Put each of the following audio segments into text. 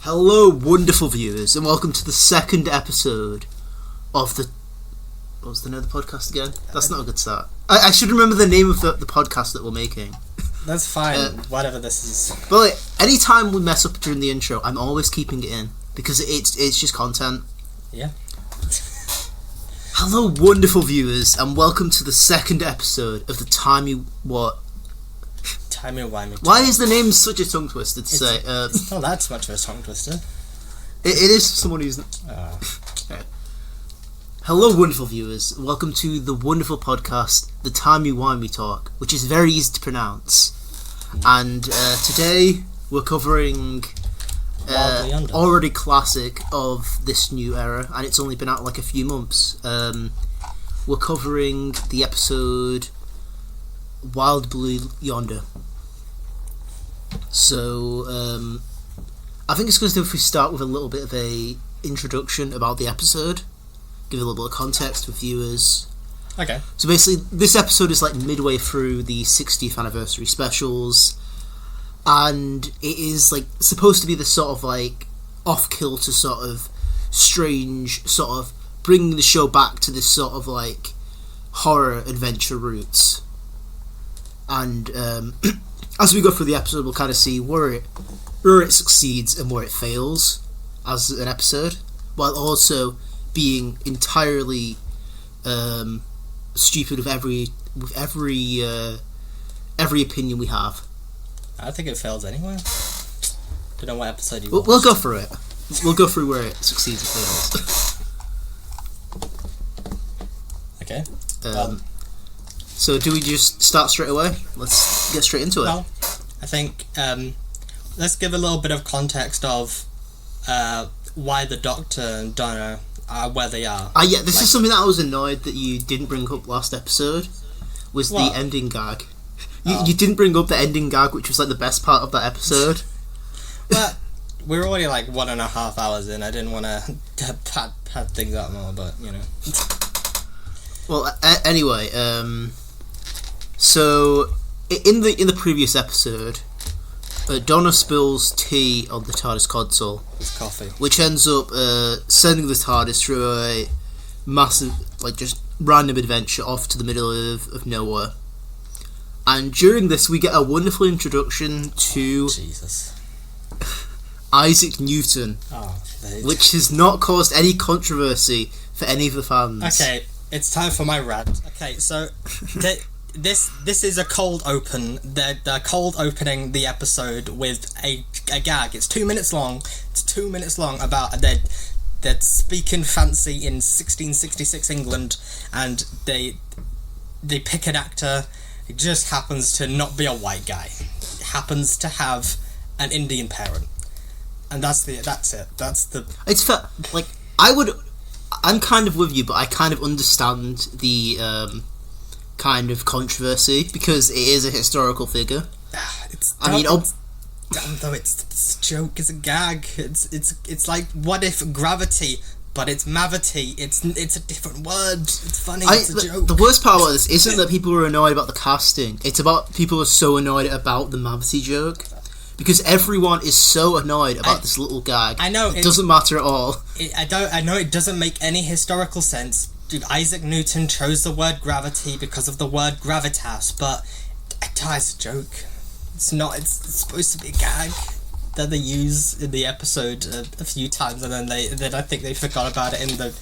Hello, wonderful viewers, and welcome to the second episode of the... What was the name of the podcast again? That's not a good start. I should remember the name of the podcast that we're making. That's fine, whatever this is. But like, anytime we mess up during the intro, I'm always keeping it in, because it's just content. Yeah. Hello, wonderful viewers, and welcome to the second episode of the Timey-wimey. Why is the name such a tongue twister to say? It's not that much of a tongue twister. It is for someone who's... Okay. Hello, wonderful viewers. Welcome to the wonderful podcast, The Timey-Wimey Talk, which is very easy to pronounce. And today we're covering already classic of this new era, and it's only been out like a few months. We're covering the episode Blue Yonder. So I think it's good if we start with a little bit of a introduction about the episode, give a little bit of context for viewers. Okay. So basically, this episode is like midway through the 60th anniversary specials, and it is like supposed to be this sort of like off-kilter sort of strange sort of bringing the show back to this sort of like horror adventure roots. And as we go through the episode, we'll kind of see where it succeeds and where it fails as an episode, while also being entirely stupid with every opinion we have. I think it fails anyway. Don't know what episode you We'll go through it. We'll go through where it succeeds and fails. Okay. So do we just start straight away? Let's get straight into it. Well, I think let's give a little bit of context of why the Doctor and Donna are where they are. Yeah, this is something that I was annoyed that you didn't bring up last episode, was the ending gag. You didn't bring up the ending gag, which was like the best part of that episode. Well, we're already like 1.5 hours in. I didn't want to pad things out more, but you know. Well, anyway, so in the previous episode, Donna spills tea on the TARDIS console. With coffee. Which ends up sending the TARDIS through a massive, like, just random adventure off to the middle of nowhere. And during this, we get a wonderful introduction to Isaac Newton, which has not caused any controversy for any of the fans. Okay, it's time for my rant. Okay, so this is a cold open. They're cold opening the episode with a gag. It's 2 minutes long. It's 2 minutes long about they're speaking fancy in 1666 England, and they pick an actor. It just happens to not be a white guy. It happens to have an Indian parent, and that's it. It's fair. Like, I'm kind of with you, but I kind of understand the kind of controversy because it is a historical figure. It's a joke. It's a gag. It's like, what if gravity? But it's mavity. It's a different word. It's funny. It's a joke. The worst part about this isn't that people are annoyed about the casting. It's about people are so annoyed about the mavity joke. Because everyone is so annoyed about this little gag. I know. It doesn't matter at all. I know it doesn't make any historical sense. Dude, Isaac Newton chose the word gravity because of the word gravitas, but it's a joke. It's not. It's supposed to be a gag that they use in the episode a few times, and then I think they forgot about it in the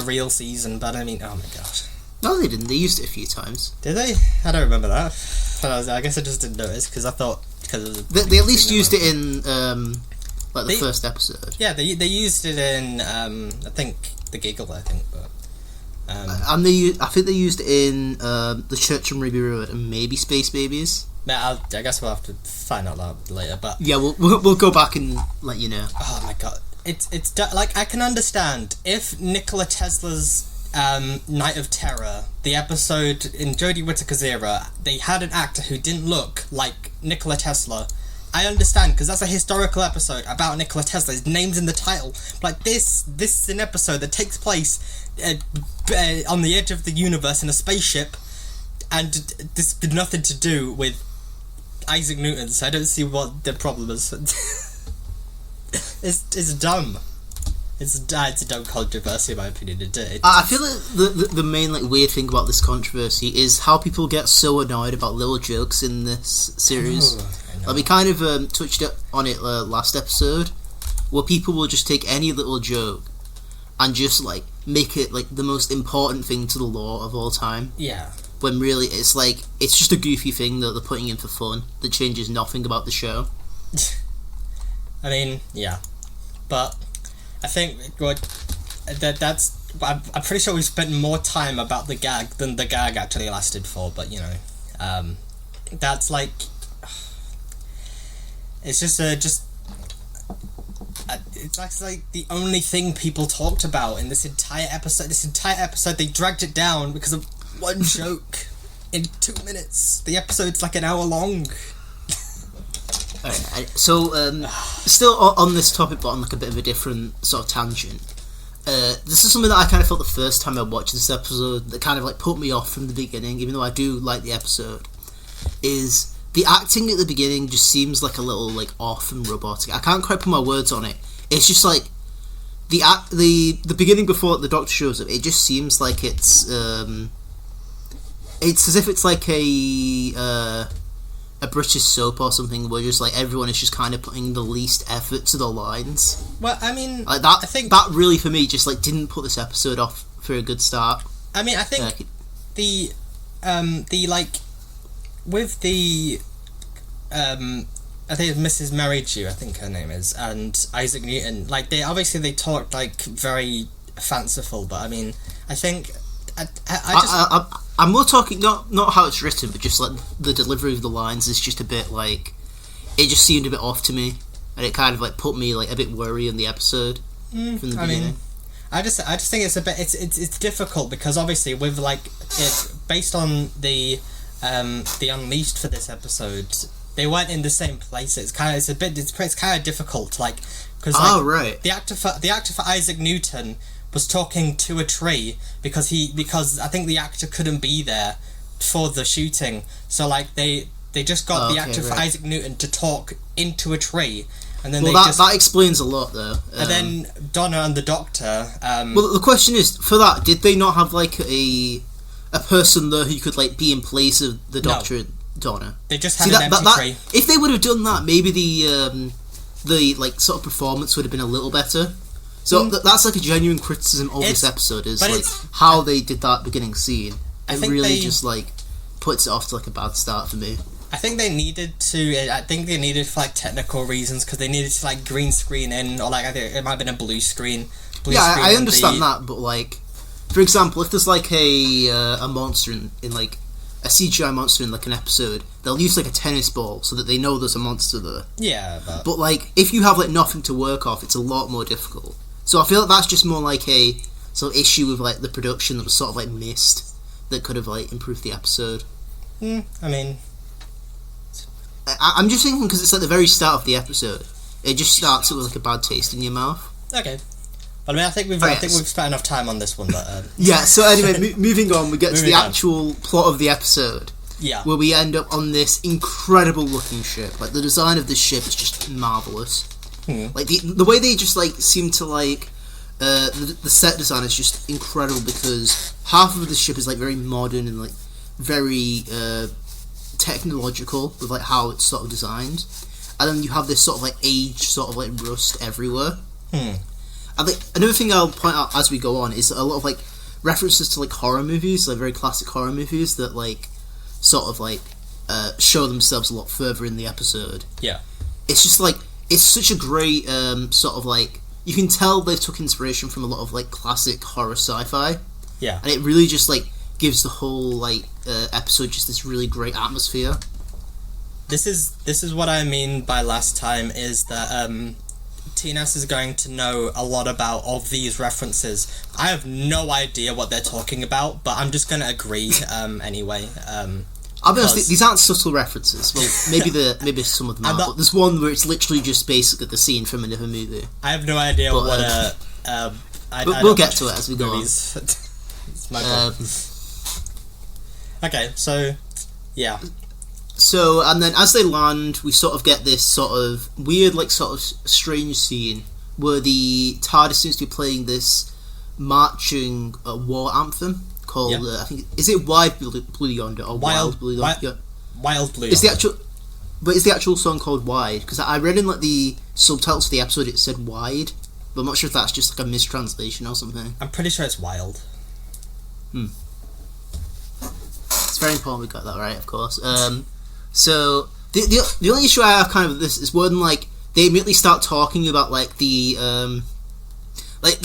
real season. But I mean, oh my gosh. No, they didn't. They used it a few times. Did they? I don't remember that. I guess I just didn't notice because I thought. They at least used it in the first episode. Yeah, they used it in I think the Giggle. I think, but and I think they used it in the Church and Ruby Road and maybe Space Babies. I guess we'll have to find out that later. But yeah, we'll go back and let you know. Oh my god, it's like, I can understand if Nikola Tesla's Night of Terror, the episode in Jodie Whittaker's era, they had an actor who didn't look like Nikola Tesla. I understand, because that's a historical episode about Nikola Tesla. His name's in the title. Like, this is an episode that takes place on the edge of the universe in a spaceship, and this had nothing to do with Isaac Newton, so I don't see what the problem is. it's dumb. It's a dumb controversy, in my opinion. I feel like the main like weird thing about this controversy is how people get so annoyed about little jokes in this series. I know. Like we kind of touched on it last episode, where people will just take any little joke and just like make it like the most important thing to the lore of all time. Yeah. When really it's like it's just a goofy thing that they're putting in for fun that changes nothing about the show. I mean, yeah, but I think that's. I'm pretty sure we spent more time about the gag than the gag actually lasted for. But you know, that's like it's just it's like the only thing people talked about in this entire episode. This entire episode, they dragged it down because of one joke in 2 minutes. The episode's like an hour long. Alright, so still on this topic, but on like a bit of a different sort of tangent. This is something that I kind of felt the first time I watched this episode that kind of like put me off from the beginning, even though I do like the episode. Is the acting at the beginning just seems like a little like off and robotic. I can't quite put my words on it. It's just like the beginning before the Doctor shows up. It just seems like it's as if it's like a British soap or something where just like everyone is just kind of putting the least effort to the lines. Well, I mean, like that. I think that really for me just like didn't put this episode off for a good start. I mean, I think the like with the I think it's Mrs. Merridew, I think her name is, and Isaac Newton. Like they talked like very fanciful, but I mean, I think I'm more talking not how it's written, but just like the delivery of the lines is just a bit like it just seemed a bit off to me, and it kind of like put me like a bit worried in the episode from the beginning. Mean, I just think it's a bit it's difficult because obviously with like it based on the Unleashed for this episode, they weren't in the same place. It's kind of difficult like because right. the actor for Isaac Newton was talking to a tree because I think the actor couldn't be there for the shooting, so like they just got the actor for Isaac Newton to talk into a tree, and then that explains a lot though. And then Donna and the Doctor. Well, the question is for that, did they not have like a person there who could like be in place of the Doctor and Donna? They just had an empty tree. If they would have done that, maybe the like sort of performance would have been a little better. So that's like a genuine criticism of this episode is like how they did that beginning scene. It really just like puts it off to like a bad start for me. I think they needed for like technical reasons because they needed to like green screen in, or like I think it might have been a blue screen. I understand that, but like for example, if there's like a monster in like a CGI monster in like an episode, they'll use like a tennis ball so that they know there's a monster there. Yeah, but like if you have like nothing to work off, it's a lot more difficult. So I feel like that's just more like a sort of issue with like the production that was sort of like missed that could have like improved the episode. I mean, I'm just thinking because it's like the very start of the episode, it just starts with like a bad taste in your mouth. Okay, but I mean, I think we've spent enough time on this one. But yeah. So anyway, moving on, we get to the actual plot of the episode. Yeah. Where we end up on this incredible looking ship. Like the design of this ship is just marvelous. Like the way they just like seem to like the set design is just incredible because half of the ship is like very modern and like very technological with like how it's sort of designed, and then you have this sort of like age sort of like rust everywhere. And like another thing I'll point out as we go on is a lot of like references to like horror movies, like very classic horror movies that like sort of like show themselves a lot further in the episode. Yeah, it's just like it's such a great sort of like you can tell they took inspiration from a lot of like classic horror sci-fi. Yeah, and it really just like gives the whole like episode just this really great atmosphere. This is what I mean by last time is that TNS is going to know a lot about all these references. I have no idea what they're talking about, but I'm just going to agree anyway. I'll be honest, these aren't subtle references. Well, maybe some of them are, but there's one where it's literally just basically the scene from another movie. I have no idea what we'll get to it as we go on. It's my problem. Okay, so yeah. So and then as they land, we sort of get this sort of weird, like sort of strange scene where the TARDIS seems to be playing this marching war anthem called I think is it Blue Yonder or Wild Blue Yonder? Wild Blue Yonder. Is the actual song called Wide? Because I read in like the subtitles for the episode it said Wide, but I'm not sure if that's just like a mistranslation or something. I'm pretty sure it's Wild. It's very important we got that right, of course. So the only issue I have kind of with this is when like they immediately start talking about like the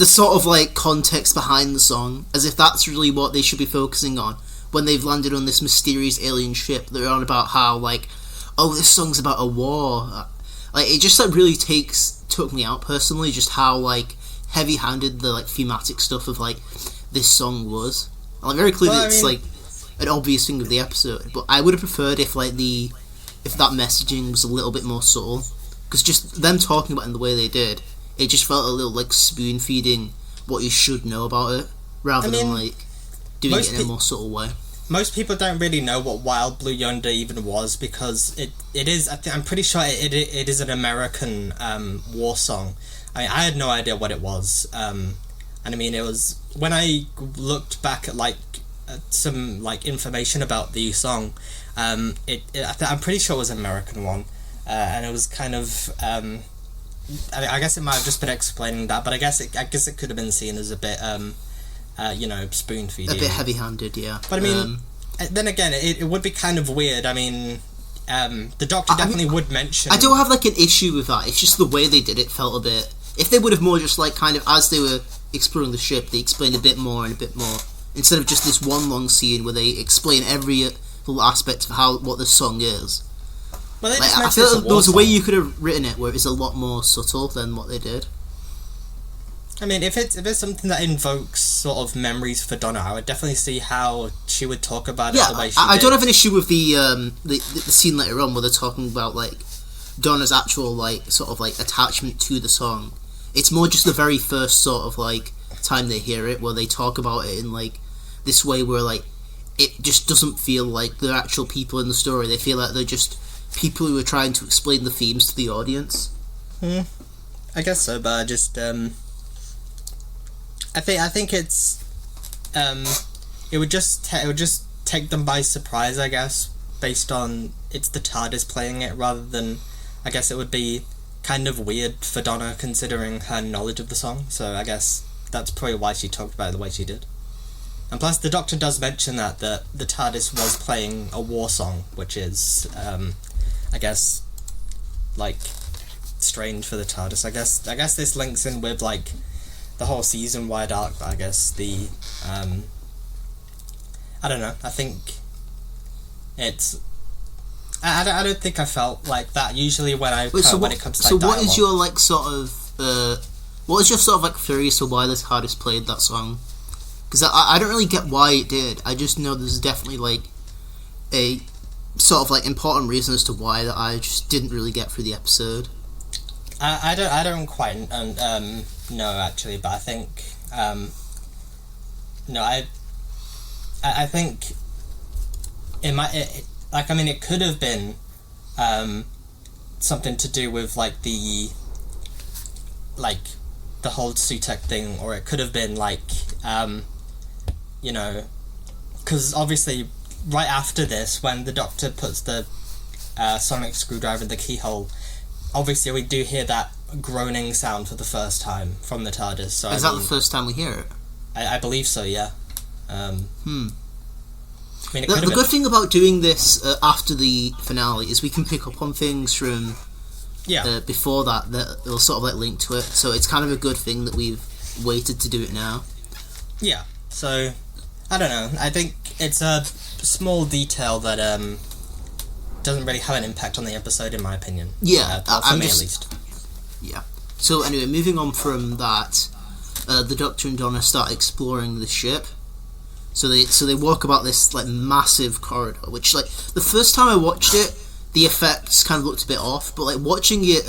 sort of like context behind the song, as if that's really what they should be focusing on when they've landed on this mysterious alien ship. They're on about how like, oh, this song's about a war. Like it just like really took me out personally, just how like heavy-handed the like thematic stuff of like this song was. Like very clearly it's like an obvious thing of the episode, but I would have preferred if like if that messaging was a little bit more subtle, because just them talking about it in the way they did, it just felt a little like spoon feeding what you should know about it, rather than like doing it in a more subtle way. Most people don't really know what Wild Blue Yonder even was, because it is. I'm pretty sure it is an American war song. I mean, I had no idea what it was, and I mean, it was when I looked back at like some like information about the song. I'm pretty sure it was an American one, and it was kind of. I guess it might have just been explaining that, but I guess it could have been seen as a bit, spoon feeding. A bit heavy-handed, yeah. But I mean, then again, it would be kind of weird. I mean, the Doctor definitely would mention. I don't have like an issue with that. It's just the way they did it felt a bit. If they would have more just like kind of as they were exploring the ship, they explained a bit more and a bit more, instead of just this one long scene where they explain every little aspect of what the song is. Well, like, I feel like there was a way you could have written it where it's a lot more subtle than what they did. I mean, if it's something that invokes sort of memories for Donna, I would definitely see how she would talk about it the way she did. I don't have an issue with the scene later on where they're talking about like Donna's actual like sort of like attachment to the song. It's more just the very first sort of like time they hear it, where they talk about it in like this way where like it just doesn't feel like they're actual people in the story. They feel like they're just people who are trying to explain the themes to the audience. I guess so, but I just I think it's it would just take them by surprise, I guess, based on it's the TARDIS playing it, rather than I guess it would be kind of weird for Donna considering her knowledge of the song. So I guess that's probably why she talked about it the way she did. And plus, the Doctor does mention that the TARDIS was playing a war song, which is I guess like strange for the TARDIS. I guess this links in with like the whole season-wide arc, but I guess the I don't know. I think it's I don't think I felt like that usually when when it comes to like, so what dialogue. is your like sort of what is your sort of like theory as to why the TARDIS played that song? Because I don't really get why it did. I just know there's definitely like a sort of like important reason as to why that I just didn't really get through the episode. I don't quite know actually, but I think no, I think it could have been something to do with like the whole Sutek thing, or it could have been like because obviously right after this, when the Doctor puts the sonic screwdriver in the keyhole, obviously we do hear that groaning sound for the first time from the TARDIS. So is that the first time we hear it? I believe so, yeah. I mean, the good thing about doing this after the finale is we can pick up on things from before that will sort of like link to it. So it's kind of a good thing that we've waited to do it now. Yeah. So I don't know. I think it's a small detail that doesn't really have an impact on the episode, in my opinion. Yeah, for me at least. Yeah. So anyway, moving on from that, the Doctor and Donna start exploring the ship. So they walk about this like massive corridor, which like the first time I watched it, the effects kind of looked a bit off, but like watching it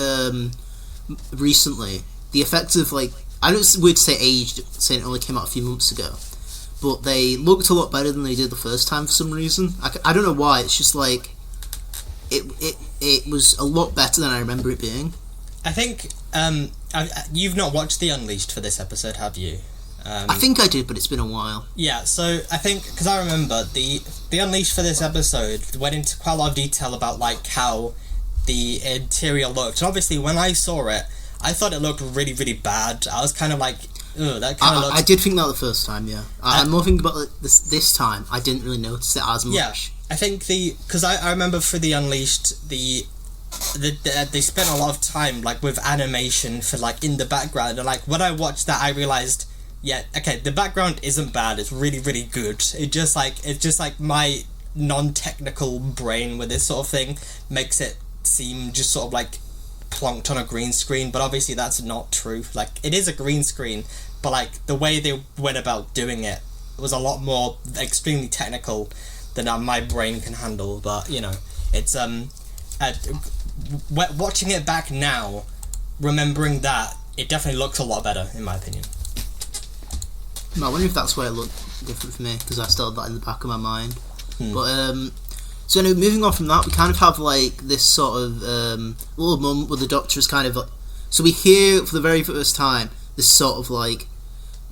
recently, the effects of like, I don't would say aged, saying it only came out a few months ago, but they looked a lot better than they did the first time for some reason. I don't know why. It's just like it was a lot better than I remember it being. I think you've not watched the Unleashed for this episode, have you? I think I did, but it's been a while. Yeah, so I think, because I remember, the Unleashed for this episode went into quite a lot of detail about, like, how the interior looked. And obviously, when I saw it, I thought it looked really, really bad. I was kind of like, ugh, that kind of looks... I did think that the first time, yeah. I'm more thinking about it this time. I didn't really notice it as much. Yeah, I think because I remember for the Unleashed, they spent a lot of time, like, with animation for, like, in the background. And, like, when I watched that, I realised... Yeah, okay, the background isn't bad, it's really, really good. It's just like my non-technical brain with this sort of thing makes it seem just sort of like plonked on a green screen, but obviously that's not true. Like, it is a green screen, but like the way they went about doing it was a lot more extremely technical than my brain can handle. But, you know, it's watching it back now, remembering that, it definitely looks a lot better, in my opinion. I wonder if that's why it looked different for me, because I still had that in the back of my mind. But so anyway, moving on from that, we kind of have like this sort of little moment where the Doctor is kind of like, so we hear for the very first time this sort of like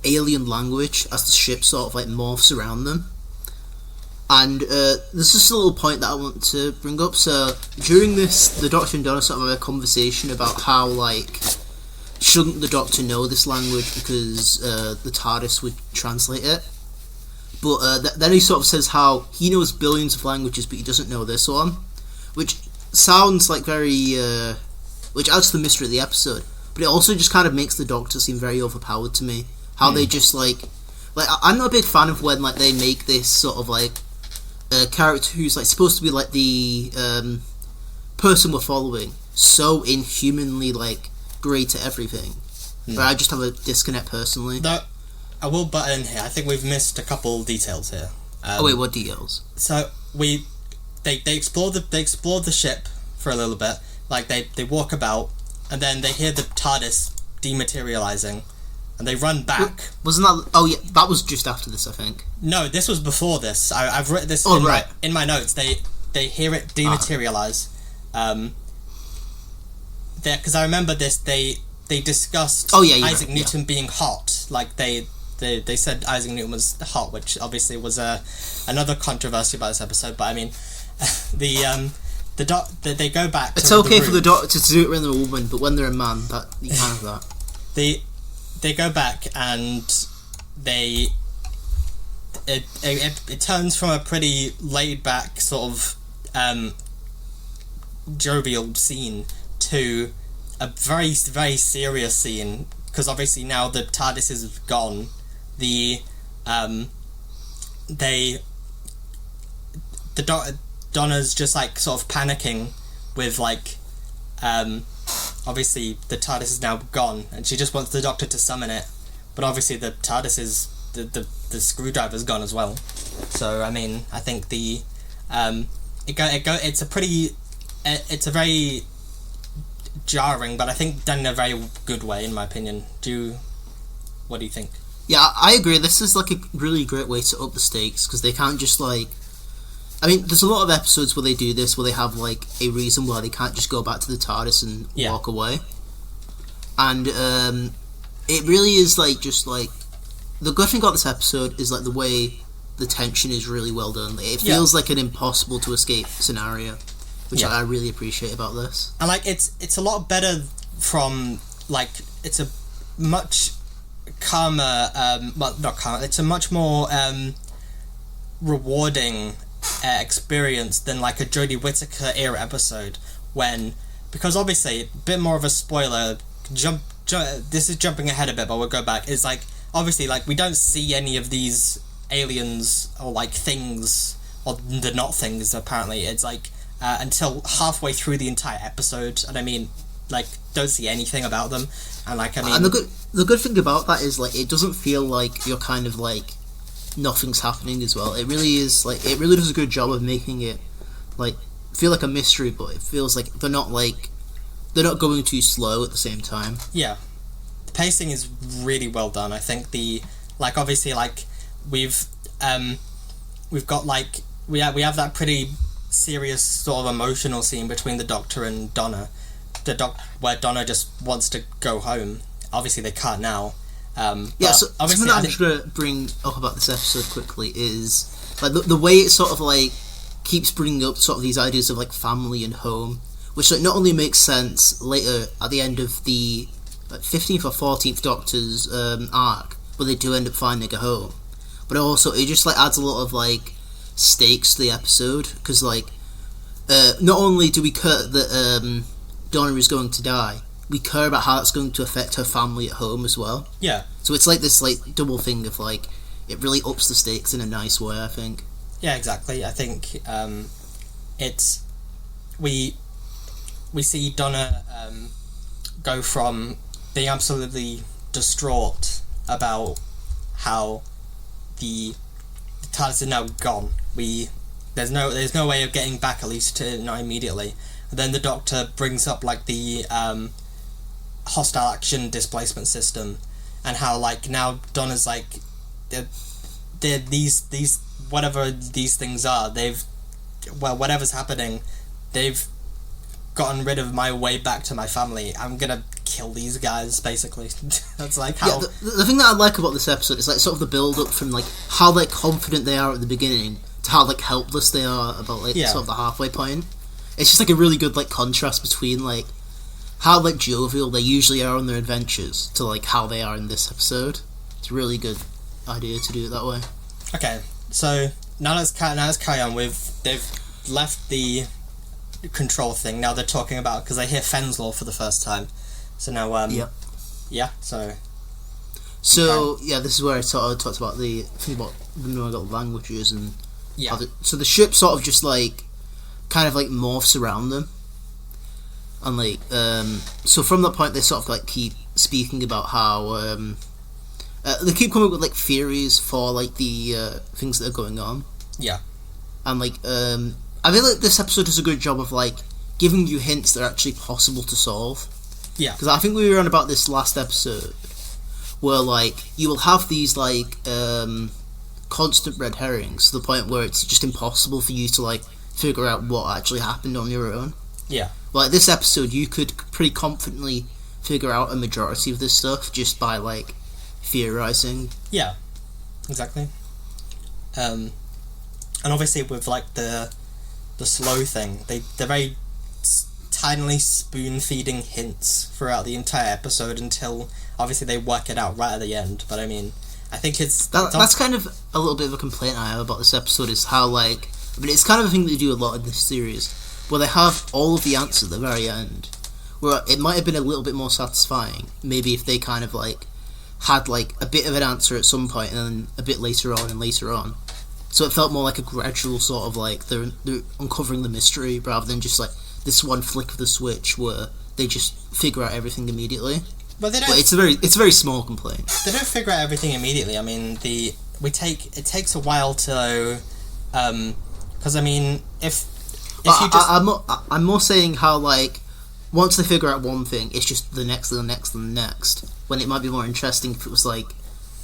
alien language as the ship sort of like morphs around them. And there's just a little point that I want to bring up. So during this, the Doctor and Donna sort of have a conversation about how, like, shouldn't the Doctor know this language because the TARDIS would translate it. But then he sort of says how he knows billions of languages, but he doesn't know this one, which sounds like very, which adds to the mystery of the episode. But it also just kind of makes the Doctor seem very overpowered to me. How they just like I'm not a big fan of when like they make this sort of like character who's like supposed to be like the person we're following so inhumanly like great at everything. But I just have a disconnect personally. No, I will butt in here. I think we've missed a couple details here. Oh wait, what details? So they explore the ship for a little bit. Like they walk about, and then they hear the TARDIS dematerializing, and they run back. Wasn't that? Oh yeah, that was just after this, I think. No, this was before this. I've written this in my notes. They hear it dematerialize. Because I remember this. They discussed Isaac Newton being hot. Like they said Isaac Newton was hot, which obviously was another controversy about this episode. But I mean, they go back. It's okay for the Doctor to do it when they're a woman, but when they're a man, that you can't have that. They go back and it turns from a pretty laid back sort of jovial scene to a very, very serious scene, because obviously now the TARDIS is gone. Donna's just like sort of panicking with like obviously the TARDIS is now gone, and she just wants the Doctor to summon it, but obviously the TARDIS is the screwdriver's gone as well. So I mean, I think it's a very jarring, but I think done in a very good way, in my opinion. What do you think? Yeah, I agree. This is like a really great way to up the stakes, because they can't just like, I mean, there's a lot of episodes where they do this, where they have like a reason why they can't just go back to the TARDIS and walk away. And it really is like, just like, the good thing about this episode is like the way the tension is really well done. It feels like an impossible to escape scenario, which I really appreciate about this. And like it's a lot better from like, it's a much calmer, well, not calmer, it's a much more rewarding experience than like a Jodie Whittaker era episode, because obviously, a bit more of a spoiler, this is jumping ahead a bit, but we'll go back, is like, obviously, like, we don't see any of these aliens or like things, or the not things, apparently. It's like until halfway through the entire episode, and I mean, like, don't see anything about them. And like, I mean, and the good thing about that is like, it doesn't feel like you're kind of like nothing's happening as well. It really is like, it really does a good job of making it like feel like a mystery, but it feels like they're not going too slow at the same time. Yeah, the pacing is really well done. I think obviously like we've got like we have that pretty serious sort of emotional scene between the Doctor and Donna. where Donna just wants to go home. Obviously, they can't now. So something that I'm just going to bring up about this episode quickly is like the way it sort of like keeps bringing up sort of these ideas of like family and home, which like not only makes sense later at the end of the 15th or 14th Doctor's arc, where they do end up finding a home, but also it just like adds a lot of like stakes to the episode, because like not only do we care that Donna is going to die, we care about how it's going to affect her family at home as well. Yeah. So it's like this like double thing of like it really ups the stakes in a nice way, I think. Yeah, exactly. I think it's we see Donna go from being absolutely distraught about how the TARDIS is now gone. There's no way of getting back, at least not immediately. And then the Doctor brings up like the hostile action displacement system, and how like now Donna's like these whatever these things are, whatever's happening, they've gotten rid of my way back to my family. I'm gonna kill these guys, basically. That's like how... Yeah, the thing that I like about this episode is like sort of the build up from like how like confident they are at the beginning to how like helpless they are about like sort of the halfway point. It's just like a really good like contrast between like how like jovial they usually are on their adventures to like how they are in this episode. It's a really good idea to do it that way. Okay, so now let's carry on with... They've left the control thing. Now they're talking about... Because they hear Fenn's Law for the first time. So now... Yeah, so... So, yeah, this is where I sort of talked about the thing about the languages and... Yeah. So the ship sort of just like... kind of like morphs around them. And like... so from that point they sort of like keep speaking about how... they keep coming up with like theories for like the things that are going on. Yeah. And like I feel like this episode does a good job of like giving you hints that are actually possible to solve. Yeah. Because I think we were on about this last episode, where like you will have these like constant red herrings to the point where it's just impossible for you to like figure out what actually happened on your own. Yeah. Like this episode, you could pretty confidently figure out a majority of this stuff just by like theorizing. Yeah, exactly. And obviously with like the slow thing, they're very tinily spoon feeding hints throughout the entire episode until obviously they work it out right at the end. But I mean, I think that's kind of a little bit of a complaint I have about this episode, is how like, I mean, it's kind of a thing they do a lot in this series, where they have all of the answers at the very end, where it might have been a little bit more satisfying maybe if they kind of like had like a bit of an answer at some point and then a bit later on and later on, so it felt more like a gradual sort of like they're uncovering the mystery rather than just like this one flick of the switch where they just figure out everything immediately. But it's a very small complaint. They don't figure out everything immediately. I mean, it takes a while to because I mean if you just... I'm more saying how like once they figure out one thing, it's just the next and the next and the next. When it might be more interesting if it was like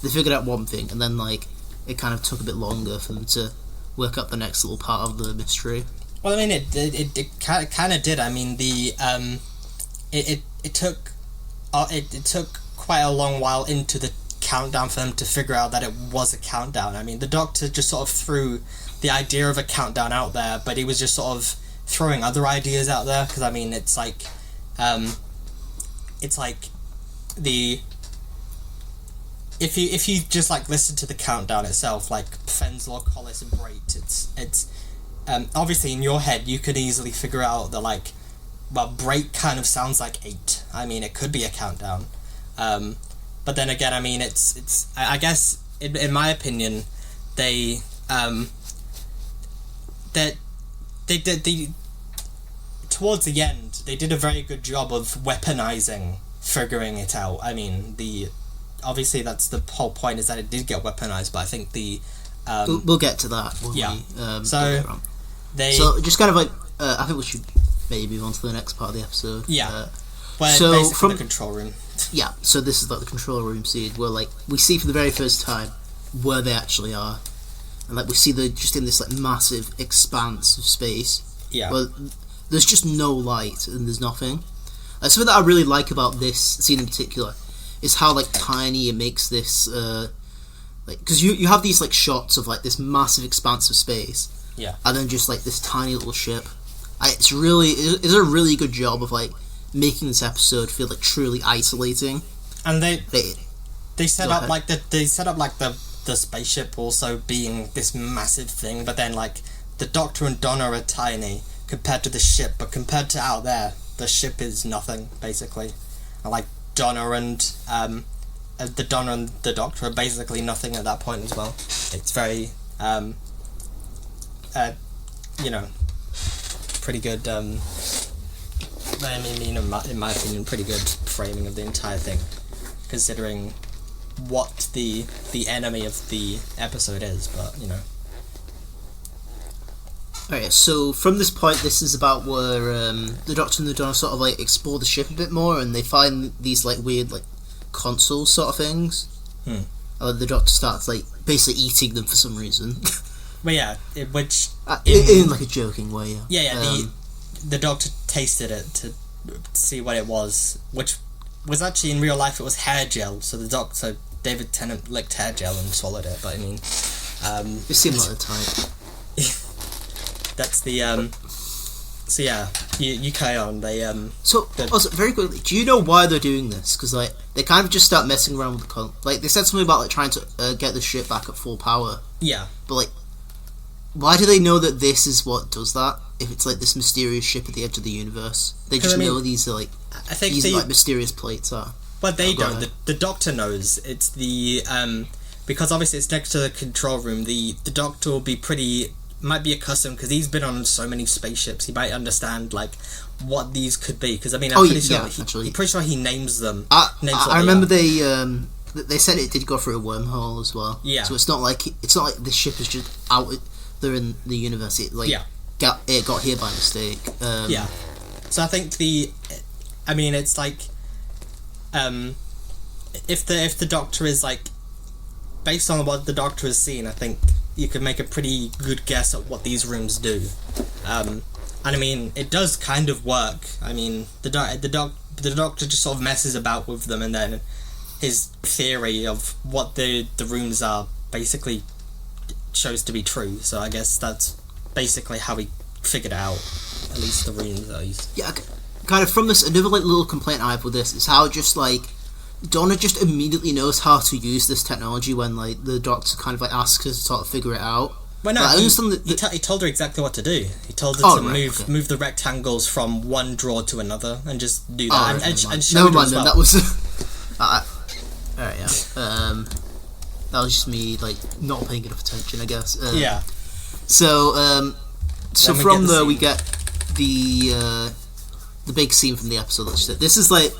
they figured out one thing and then like it kind of took a bit longer for them to work up the next little part of the mystery. Well, I mean, it kind of did. I mean, it took quite a long while into the countdown for them to figure out that it was a countdown. I mean, the Doctor just sort of threw the idea of a countdown out there, but he was just sort of throwing other ideas out there, because I mean, it's like the if you just like listen to the countdown itself, like Fenn's Law, Collis, and Brait, it's obviously in your head you could easily figure out that like, well, Brait kind of sounds like 8. I mean, it could be a countdown, but then again, I mean, it's I guess in my opinion they did towards the end they did a very good job of weaponizing figuring it out. I mean, obviously that's the whole point, is that it did get weaponized, but I think we'll get to that when so just kind of like I think we should maybe move on to the next part of the episode. So basically from the control room. So this is like the control room scene where like we see for the very first time where they actually are, and like we see they're just in this like massive expanse of space where there's just no light and there's nothing. Something that I really like about this scene in particular is how like tiny it makes this like, because you have these like shots of like this massive expanse of space, and then just like this tiny little ship. It's a really good job of like making this episode feel like truly isolating. And they set up like the spaceship also being this massive thing, but then like the Doctor and Donna are tiny compared to the ship, but compared to out there, the ship is nothing basically. And like Donna and the Doctor are basically nothing at that point as well. It's very pretty good. I mean, in my opinion, pretty good framing of the entire thing, considering what the enemy of the episode is. But you know. Alright, so from this point, this is about where the Doctor and the Donna sort of like explore the ship a bit more, and they find these like weird like consoles sort of things. And the Doctor starts like basically eating them for some reason. But yeah, which in like a joking way. The Doctor tasted it to see what it was, which was actually in real life it was hair gel. So David Tennant licked hair gel and swallowed it. But I mean, it seemed like the type. That's the So yeah, you carry on. Also, very quickly, do you know why they're doing this? Because like they kind of just start messing around with the like they said something about like trying to get the ship back at full power. Yeah, but like, why do they know that this is what does that? If it's like this mysterious ship at the edge of the universe, they just know these are like like mysterious plates are. But they don't. The Doctor knows. It's the because obviously it's next to the control room. The Doctor will be might be accustomed because he's been on so many spaceships. He might understand like what these could be. Because I mean, I'm pretty sure he names them. I remember they said it did go through a wormhole as well. Yeah. So it's not like the ship is just out there in the universe. It got here by mistake. Yeah. So I think it's like if the Doctor is like based on what the Doctor has seen, I think you could make a pretty good guess at what these rooms do. And I mean, it does kind of work. I mean, the Doctor just sort of messes about with them, and then his theory of what the rooms are basically shows to be true. So I guess that's basically how he figured it out. At least the rooms are used. Yeah, kind of from this, another like little complaint I have with this is how just like Donna just immediately knows how to use this technology when like the Doctor kind of like asks her to sort of figure it out. Well, no, like, he told her exactly what to do. He told her to move the rectangles from one drawer to another and just do that. And showed her as well. That was alright, yeah. That was just me like not paying enough attention, I guess. Yeah. So from there we get the big scene from the episode. This is like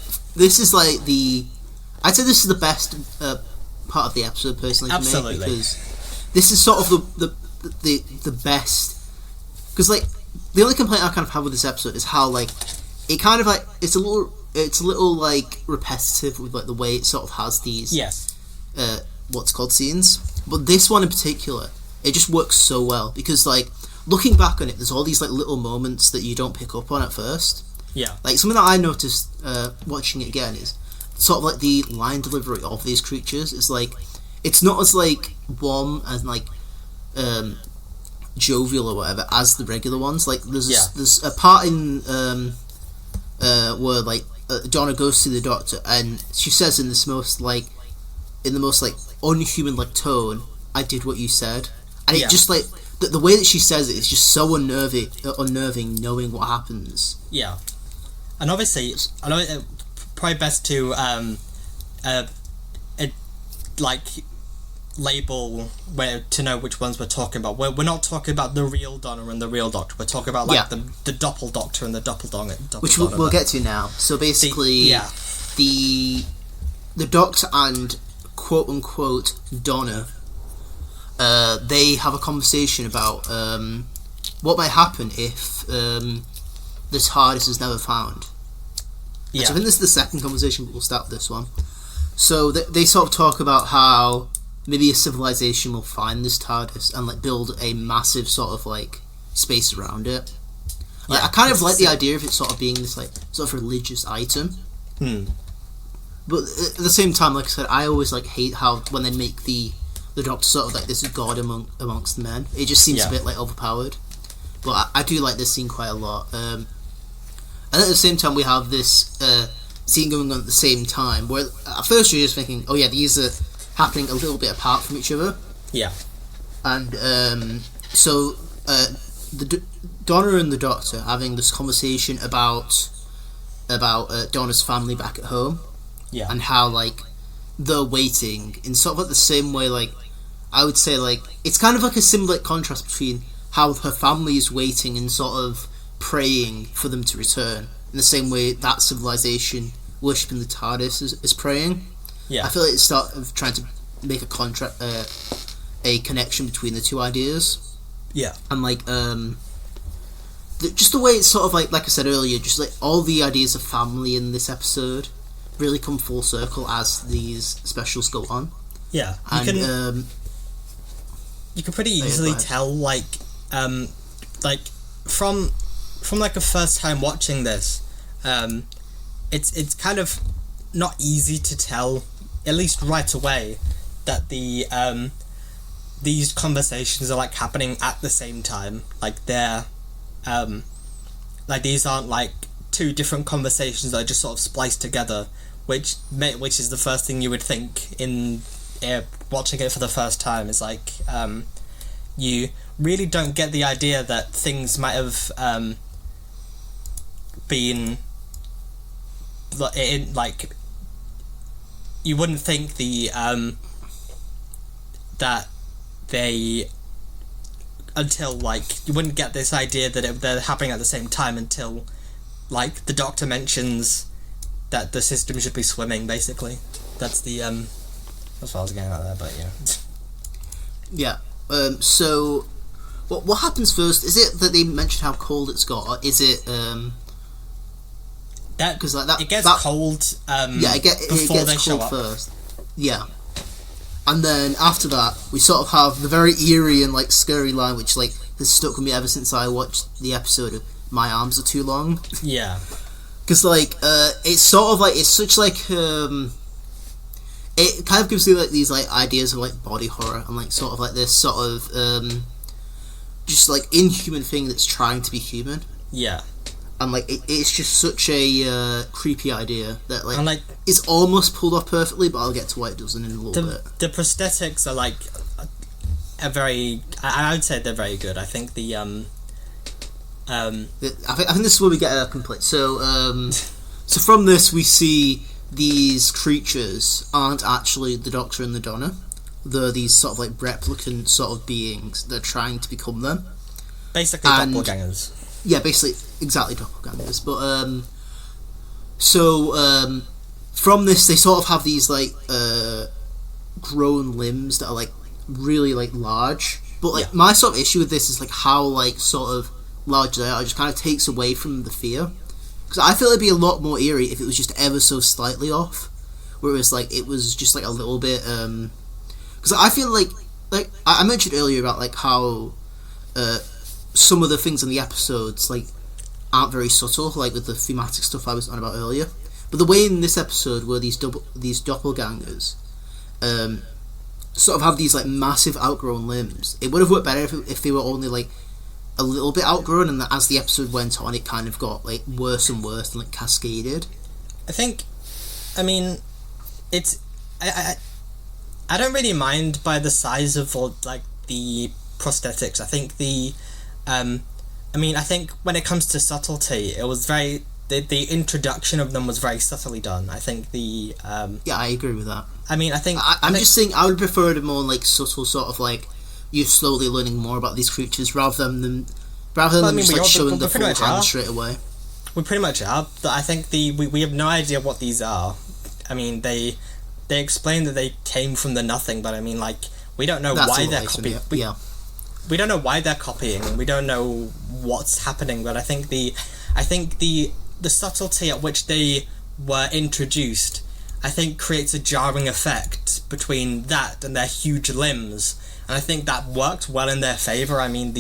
the I'd say this is the best part of the episode personally for Absolutely. me, because this is sort of the best, because like the only complaint I kind of have with this episode is how like it kind of like it's a little like repetitive with like the way it sort of has these what's called scenes, but this one in particular it just works so well because like looking back on it there's all these like little moments that you don't pick up on at first. Like something that I noticed watching it again is sort of like the line delivery of these creatures is like it's not as like warm and like jovial or whatever as the regular ones. Like there's a part in where like Donna goes to the Doctor and she says in the most like unhuman like tone, "I did what you said," and it just like the way that she says it is just so unnerving knowing what happens. Yeah. And obviously, I know it's probably best to label where to know which ones we're talking about. We're not talking about the real Donna and the real Doctor. We're talking about like the Doppel Doctor and the Doppeldonger. Which we'll get to now. So basically, the Doctor and quote unquote Donna, they have a conversation about what might happen if this TARDIS is never found. So I think this is the second conversation, but we'll start with this one. So they sort of talk about how maybe a civilization will find this TARDIS and like build a massive sort of like space around it. Like, I kind of like the idea of it sort of being this like sort of religious item. But at the same time, like I said, I always like hate how when they make the Doctor sort of like this god amongst the men. It just seems a bit like overpowered. But I do like this scene quite a lot. And at the same time, we have this scene going on at the same time, where at first you're just thinking, oh yeah, these are happening a little bit apart from each other. Yeah. And so Donna and the Doctor are having this conversation about Donna's family back at home. Yeah. And how like they're waiting in sort of like the same way, like I would say like it's kind of like a symbolic contrast between how her family is waiting and sort of praying for them to return in the same way that civilization worshipping the TARDIS is praying. Yeah. I feel like it's sort of trying to make a connection between the two ideas. Yeah. And like just the way it's sort of like I said earlier, just like all the ideas of family in this episode really come full circle as these specials go on. Yeah. You can pretty easily tell like from like a first time watching this, it's kind of not easy to tell, at least right away, that these conversations are like happening at the same time. Like they're like these aren't like two different conversations that are just sort of spliced together, which is the first thing you would think in watching it for the first time. Is like you really don't get the idea that things might have been in like you wouldn't think that they until like you wouldn't get this idea that they're happening at the same time until like the Doctor mentions that the system should be swimming. Basically, that's the that's what I was getting at there. But yeah. So what happens first? Is it that they mention how cold it's got, or is it that because like that it gets cold? It gets they show cold up first. Yeah. And then after that, we sort of have the very eerie and like scary line, which like has stuck with me ever since I watched the episode of "My Arms Are Too Long." Yeah, because like it's sort of like it's such like it kind of gives you like these like ideas of like body horror and like sort of like this sort of just like inhuman thing that's trying to be human. Yeah. And like it's just such a creepy idea that like, and, like it's almost pulled off perfectly, but I'll get to why it doesn't in a little bit. The prosthetics are like a very. I would say they're very good. I think the I think this is where we get a complaint. So so from this we see these creatures aren't actually the Doctor and the Donna. They're these sort of like replicant sort of beings that are trying to become them. Basically doppelgangers. Yeah, basically, exactly doppelgangers. But, from this, they sort of have these, like, grown limbs that are, like, really, like, large. But, like, my sort of issue with this is, like, how, like, sort of large they are. It just kind of takes away from the fear. Because I feel it'd be a lot more eerie if it was just ever so slightly off. Whereas, like, it was just, like, a little bit, because I feel like I mentioned earlier about, like, how, some of the things in the episodes like aren't very subtle, like with the thematic stuff I was on about earlier. But the way in this episode where these doppelgangers sort of have these like massive outgrown limbs, it would have worked better if they were only like a little bit outgrown, and that as the episode went on, it kind of got like worse and worse and like cascaded. I mean, it's I don't really mind by the size of like the prosthetics. I think I think when it comes to subtlety, it was very the introduction of them was very subtly done. I think the yeah, I agree with that. I mean, I think I'm just saying I would prefer it more like subtle, sort of like you're slowly learning more about these creatures rather than them just like showing the full hand straight away. We pretty much are. I think we have no idea what these are. I mean, they explain that they came from the nothing, but I mean, like we don't know why they're copying. We don't know why they're copying. We don't know what's happening. But I think the subtlety at which they were introduced, I think, creates a jarring effect between that and their huge limbs, and I think that worked well in their favor. I mean,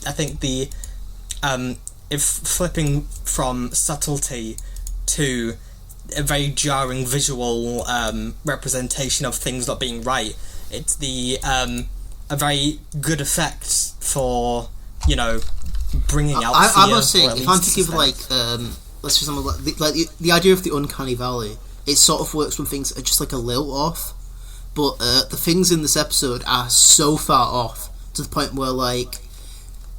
I think if flipping from subtlety to a very jarring visual representation of things not being right, it's the a very good effect for, you know, bringing out fear. I must say, if I'm to give like let's for example, like the idea of the uncanny valley, it sort of works when things are just like a little off, but the things in this episode are so far off to the point where like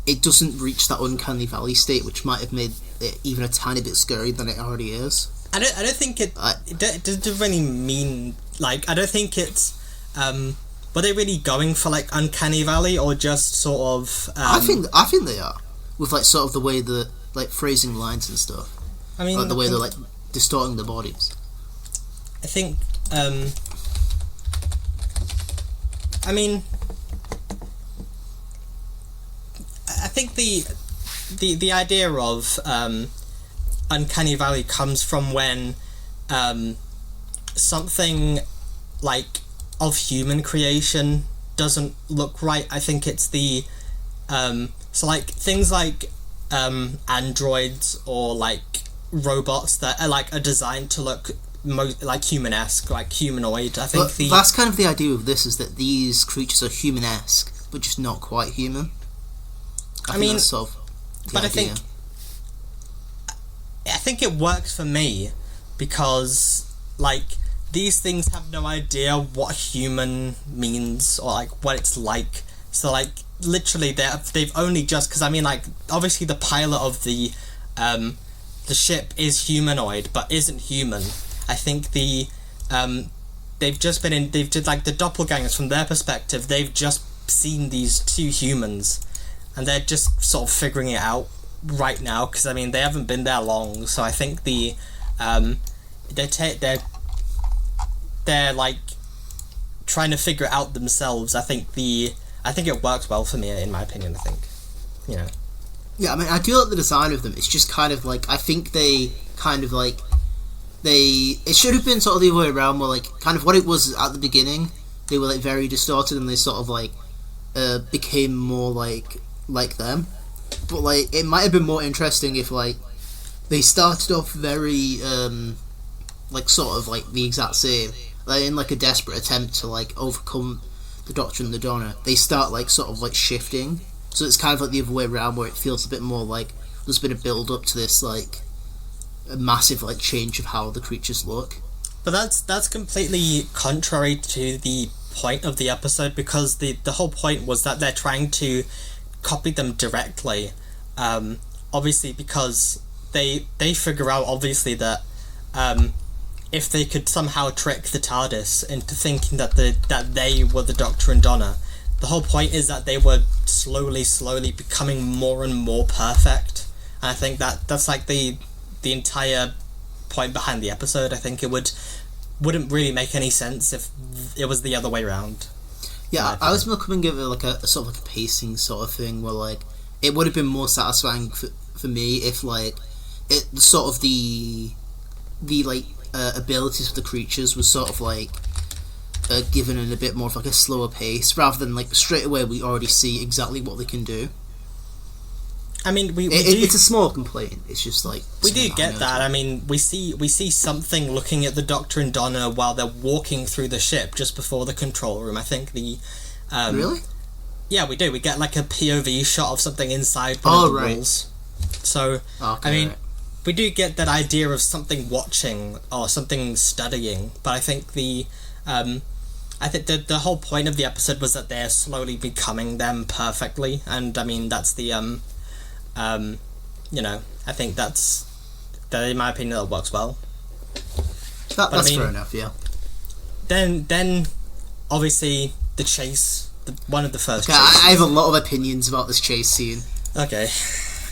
it doesn't reach that uncanny valley state, which might have made it even a tiny bit scarier than it already is. I don't think it doesn't really mean, like, I don't think it's were they really going for like uncanny valley or just sort of I think they are, with like sort of the way the like phrasing lines and stuff. I mean, like the way they're like distorting the bodies. I think I mean, I think the idea of uncanny valley comes from when something like of human creation doesn't look right. I think it's the so like things like androids or like robots that are designed to look like human-esque, like humanoid. I think that's kind of the idea of this, is that these creatures are human-esque but just not quite human. I mean, that's sort of the idea. I think it works for me because like these things have no idea what human means or like what it's like. So like literally they've only just, because I mean like obviously the pilot of the ship is humanoid but isn't human. I think they've just like the doppelgangers, from their perspective, they've just seen these two humans and they're just sort of figuring it out right now, because I mean they haven't been there long. So I think they're like trying to figure it out themselves. I think it works well for me, in my opinion. I think, you know. Yeah, I mean, I do like the design of them. It's just kind of like, I think they kind of like it should have been sort of the other way around, where like kind of what it was at the beginning, they were like very distorted and they sort of like became more like them. But like it might have been more interesting if like they started off very like sort of like the exact same, like in like a desperate attempt to like overcome the Doctor and the Donna. They start like sort of like shifting, so it's kind of like the other way around, where it feels a bit more like there's been a build up to this like a massive like change of how the creatures look. But that's completely contrary to the point of the episode, because the whole point was that they're trying to copy them directly, obviously, because they figure out obviously that if they could somehow trick the TARDIS into thinking that they were the Doctor and Donna, the whole point is that they were slowly becoming more and more perfect. And I think that's like the entire point behind the episode. I think it wouldn't really make any sense if it was the other way around. Yeah, I was more coming at it like a sort of like a pacing sort of thing, where like it would have been more satisfying for me if like it sort of the like abilities of the creatures was sort of like given in a bit more of like a slower pace, rather than like straight away we already see exactly what they can do. I mean, it's a small complaint. It's just like we do get that. I mean, we see something looking at the Doctor and Donna while they're walking through the ship just before the control room. I think the really? Yeah, we do. We get like a POV shot of something inside one of the walls. So okay, I mean, we do get that idea of something watching or something studying. But I think the whole point of the episode was that they're slowly becoming them perfectly, and I mean that's the you know, I think that in my opinion that works well. That's fair enough, yeah. Then obviously the chase, one of the first. Okay, I have a lot of opinions about this chase scene. Okay.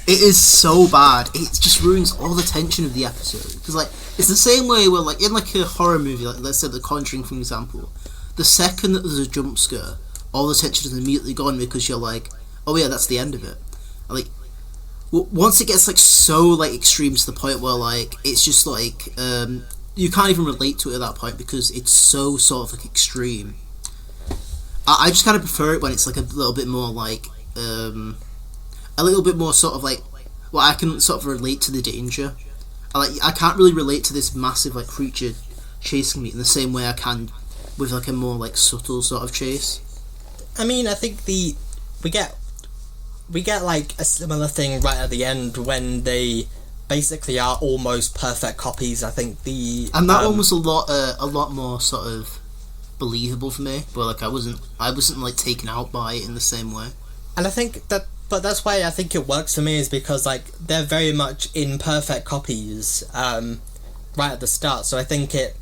It is so bad. It just ruins all the tension of the episode. Because like it's the same way where like in like a horror movie, like let's say The Conjuring for example, the second that there's a jump scare, all the tension is immediately gone, because you're like, oh yeah, that's the end of it. And, like once it gets like so like extreme to the point where like it's just like you can't even relate to it at that point, because it's so sort of like extreme. I just kind of prefer it when it's like a little bit more like a little bit more sort of like well, I can sort of relate to the danger. I can't really relate to this massive like creature chasing me in the same way I can with like a more like subtle sort of chase. I mean, I think we get like a similar thing right at the end when they basically are almost perfect copies. I think and that one was a lot more sort of believable for me, but like I wasn't like taken out by it in the same way. And I think but that's why I think it works for me, is because like they're very much imperfect copies right at the start. So I think it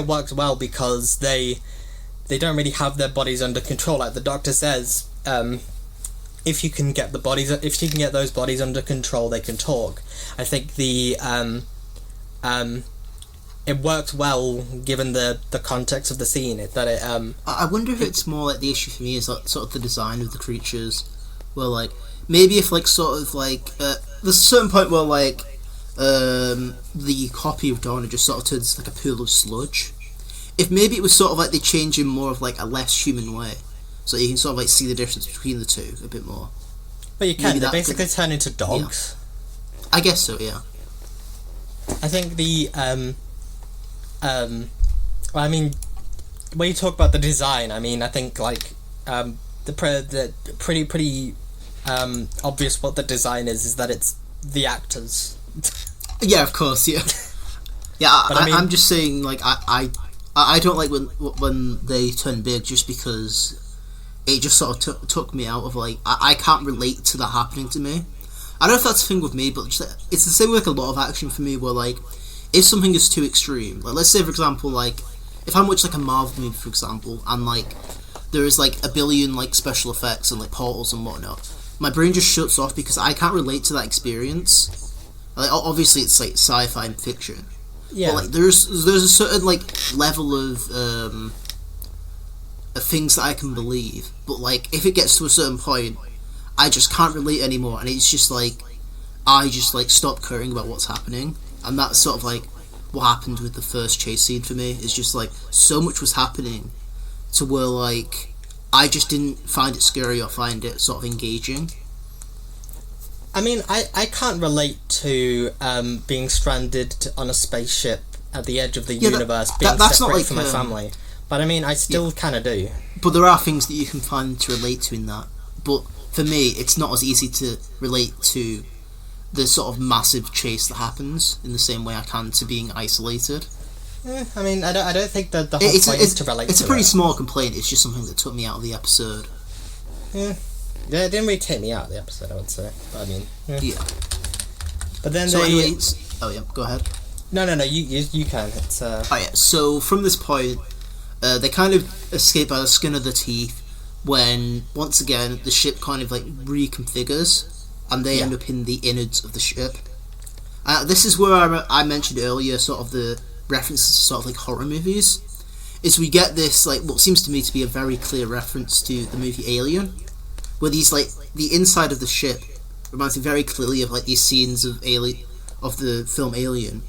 works well because they don't really have their bodies under control. Like the Doctor says, if you can get those bodies under control, they can talk. I think it worked well given the context of the scene. I wonder if it's more like the issue for me is like sort of the design of the creatures. Well, like maybe if like sort of like there's a certain point where like the copy of Donna just sort of turns like a pool of sludge. If maybe it was sort of like they change in more of like a less human way, so you can sort of like see the difference between the two a bit more. But you can. They basically turn into dogs. Yeah. I guess so. Yeah. I think well, I mean, when you talk about the design, I mean, I think like the pretty obvious what the design is that it's the actors. Yeah, of course, yeah. Yeah, I'm just saying, like, I don't like when they turn big, just because it just sort of took me out of, like, I can't relate to that happening to me. I don't know if that's the thing with me, but just, it's the same with like, a lot of action for me, where, like, if something is too extreme, like, let's say, for example, like, if I'm watching, like, a Marvel movie, for example, and, like, there is, like, a billion, like, special effects and, like, portals and whatnot, my brain just shuts off because I can't relate to that experience. Like, obviously it's like sci-fi and fiction, yeah. But like there's a certain like level of things that I can believe. But like if it gets to a certain point, I just can't relate anymore, and it's just like I just like stop caring about what's happening, and that's sort of like what happened with the first chase scene for me. It's just like so much was happening to where like I just didn't find it scary or find it sort of engaging. I mean, I can't relate to being stranded on a spaceship at the edge of the universe, being that's separate not like, from my family. But I mean, I still kind of do. But there are things that you can find to relate to in that. But for me, it's not as easy to relate to the sort of massive chase that happens in the same way I can to being isolated. I mean, I don't think that the whole point is to relate. It's a pretty small complaint. It's just something that took me out of the episode. Yeah, it didn't really take me out of the episode, I would say. But I mean, yeah. But then so oh yeah, go ahead. No, you can. It's Oh yeah. So from this point, they kind of escape by the skin of their teeth when once again the ship kind of like reconfigures, and they end up in the innards of the ship. This is where I mentioned earlier, sort of the references to sort of like horror movies. Is we get this like what seems to me to be a very clear reference to the movie Alien, where these like the inside of the ship reminds me very clearly of like these scenes of the film Alien,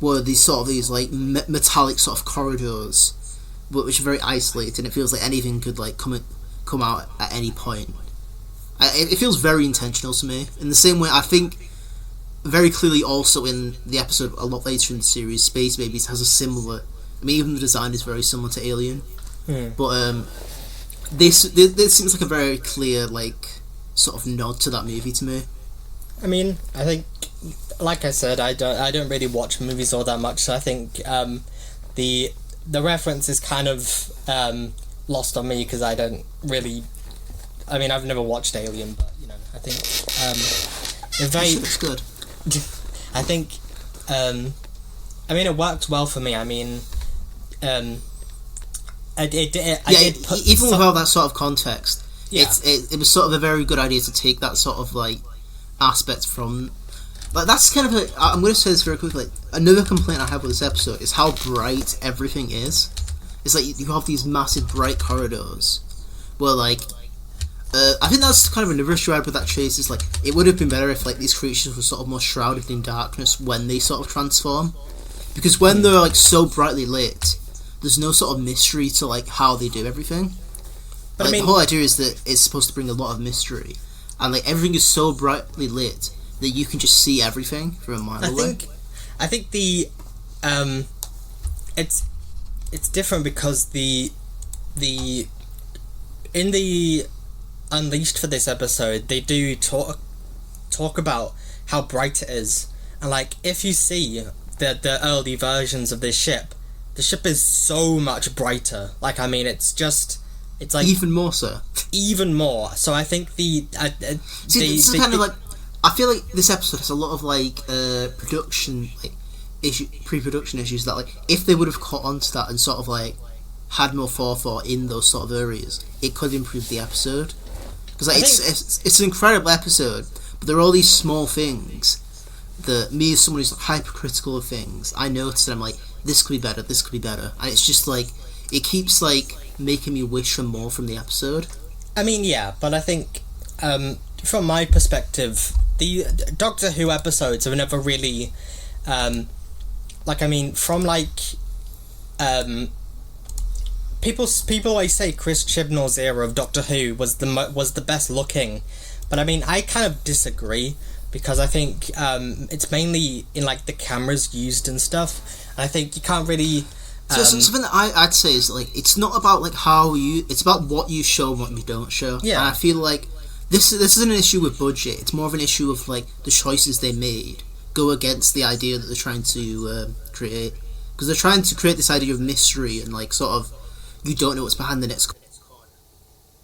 where these like metallic sort of corridors, which are very isolated, and it feels like anything could like come out at any point. It feels very intentional to me. In the same way, I think very clearly also in the episode a lot later in the series, Space Babies has a similar. I mean, even the design is very similar to Alien, but this seems like a very clear like sort of nod to that movie to me. I mean, I think, like I said, I don't really watch movies all that much, so I think the reference is kind of lost on me because I don't really. I mean, I've never watched Alien, but you know, I think it looks good. I think I mean it worked well for me. I mean, I did put even without that sort of context, it was sort of a very good idea to take that sort of like aspect from. Like that's kind of like, I'm going to say this very quickly. Another complaint I have with this episode is how bright everything is. It's like you have these massive bright corridors where like. I think that's kind of another issue I had with that chase. Is like it would have been better if like these creatures were sort of more shrouded in darkness when they sort of transform, because when they're like so brightly lit, there's no sort of mystery to like how they do everything. But like, the whole idea is that it's supposed to bring a lot of mystery, and like everything is so brightly lit that you can just see everything from a mile away. I think the it's different because the in the Unleashed for this episode, they do talk about how bright it is, and like if you see the early versions of this ship, the ship is so much brighter. Like, I mean, it's like even more so. Even more. So I think it's kind of like, I feel like this episode has a lot of like production like pre-production issues that, like, if they would have caught on to that and sort of like had more forethought in those sort of areas, it could improve the episode. Because like, it's an incredible episode, but there are all these small things that me as someone who's hypercritical of things, I notice that I'm like, this could be better, and it's just like, it keeps like making me wish for more from the episode. I mean, yeah, but I think from my perspective, the Doctor Who episodes have never really like, I mean, from like people always say Chris Chibnall's era of Doctor Who was the best looking, but I mean, I kind of disagree, because I think it's mainly in like the cameras used and stuff, and I think you can't really so something that I'd say is like, it's not about like it's about what you show and what you don't show. Yeah. And I feel like this isn't an issue with budget, it's more of an issue of like the choices they made go against the idea that they're trying to create, because they're trying to create this idea of mystery and like sort of, you don't know what's behind the next corner,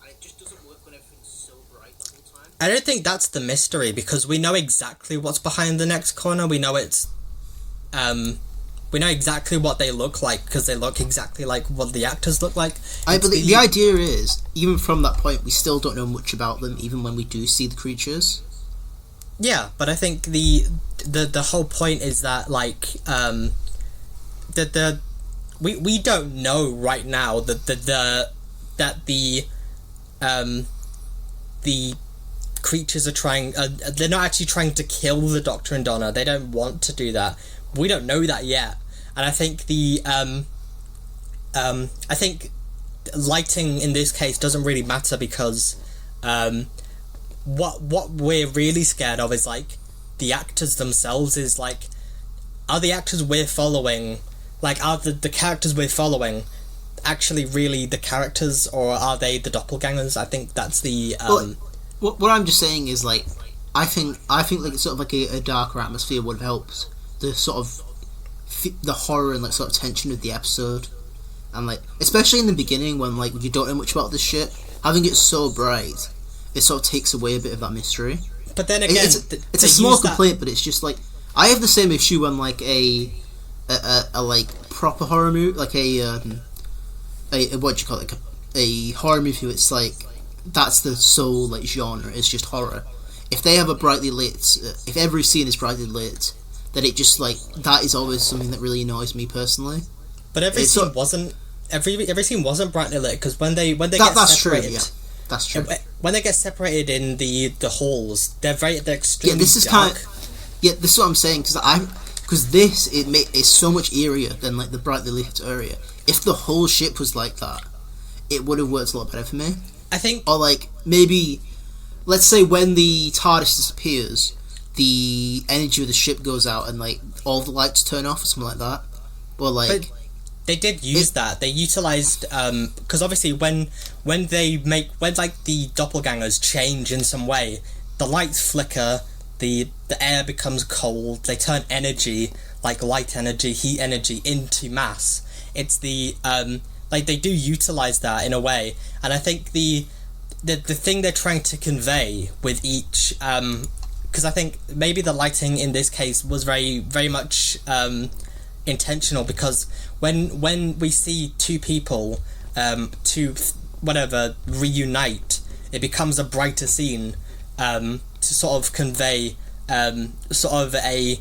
and it just doesn't work when everything's so bright the whole time. I don't think that's the mystery, because we know exactly what's behind the next corner. We know it's we know exactly what they look like, because they look exactly like what the actors look like. But the idea is, even from that point, we still don't know much about them, even when we do see the creatures. Yeah, but I think the whole point is that, like, we don't know right now that the creatures are trying. They're not actually trying to kill the Doctor and Donna. They don't want to do that. We don't know that yet, and I think I think lighting in this case doesn't really matter, because what we're really scared of is like the actors themselves. Is like, are the actors we're following, like, are the characters we're following actually really the characters, or are they the doppelgangers? I think that's the what I'm just saying is, like, I think like sort of like a darker atmosphere would have helped the sort of the horror and like sort of tension of the episode, and like especially in the beginning when like you don't know much about the ship, having it so bright, it sort of takes away a bit of that mystery. But then again, it's a small complaint, but it's just like, I have the same issue when like a like proper horror movie, like a what do you call it, like a horror movie. It's like, that's the sole like genre, it's just horror. If they have a brightly lit, if every scene is brightly lit, then it just like, that is always something that really annoys me personally. But every scene wasn't brightly lit, because when they get that's separated, true. Yeah, that's true. When they get separated in the halls, they're extremely this is dark. This is what I'm saying, because this is so much eerier than like the brightly lit area. If the whole ship was like that, it would have worked a lot better for me. I think, or like maybe, let's say when the TARDIS disappears, the energy of the ship goes out and like all the lights turn off or something like that. Or like, but they did use that. They utilized because obviously when like the doppelgangers change in some way, the lights flicker, the air becomes cold. They turn energy, like light energy, heat energy, into mass. It's the like, they do utilize that in a way, and I think the thing they're trying to convey with each, because I think maybe the lighting in this case was very, very much intentional, because when we see two people reunite, it becomes a brighter scene to sort of convey sort of a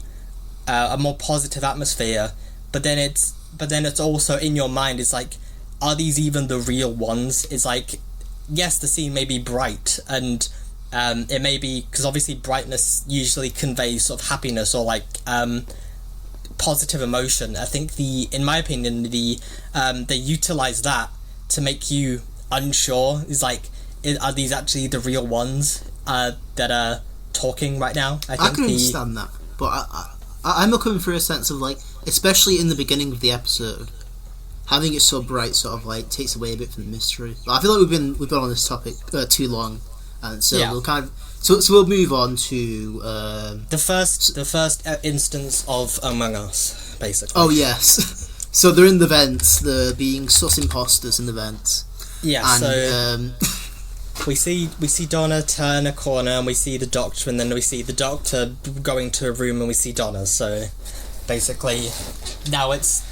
more positive atmosphere, but then it's also in your mind, it's like, are these even the real ones? It's like, yes, the scene may be bright, and it may be, because obviously brightness usually conveys sort of happiness or like positive emotion. I think in my opinion, they utilize that to make you unsure. Is like, are these actually the real ones that are talking right now. I can understand that, but I'm looking for a sense of like, especially in the beginning of the episode, having it so bright sort of like takes away a bit from the mystery. But I feel like we've been on this topic too long, and so we'll kind of so we'll move on to the first instance of Among Us, basically. Oh yes. So they're in the vents. They're being sus imposters in the vents. Yeah. And, so we see Donna turn a corner, and we see the Doctor, and then we see the Doctor going to a room, and we see Donna. So basically, now it's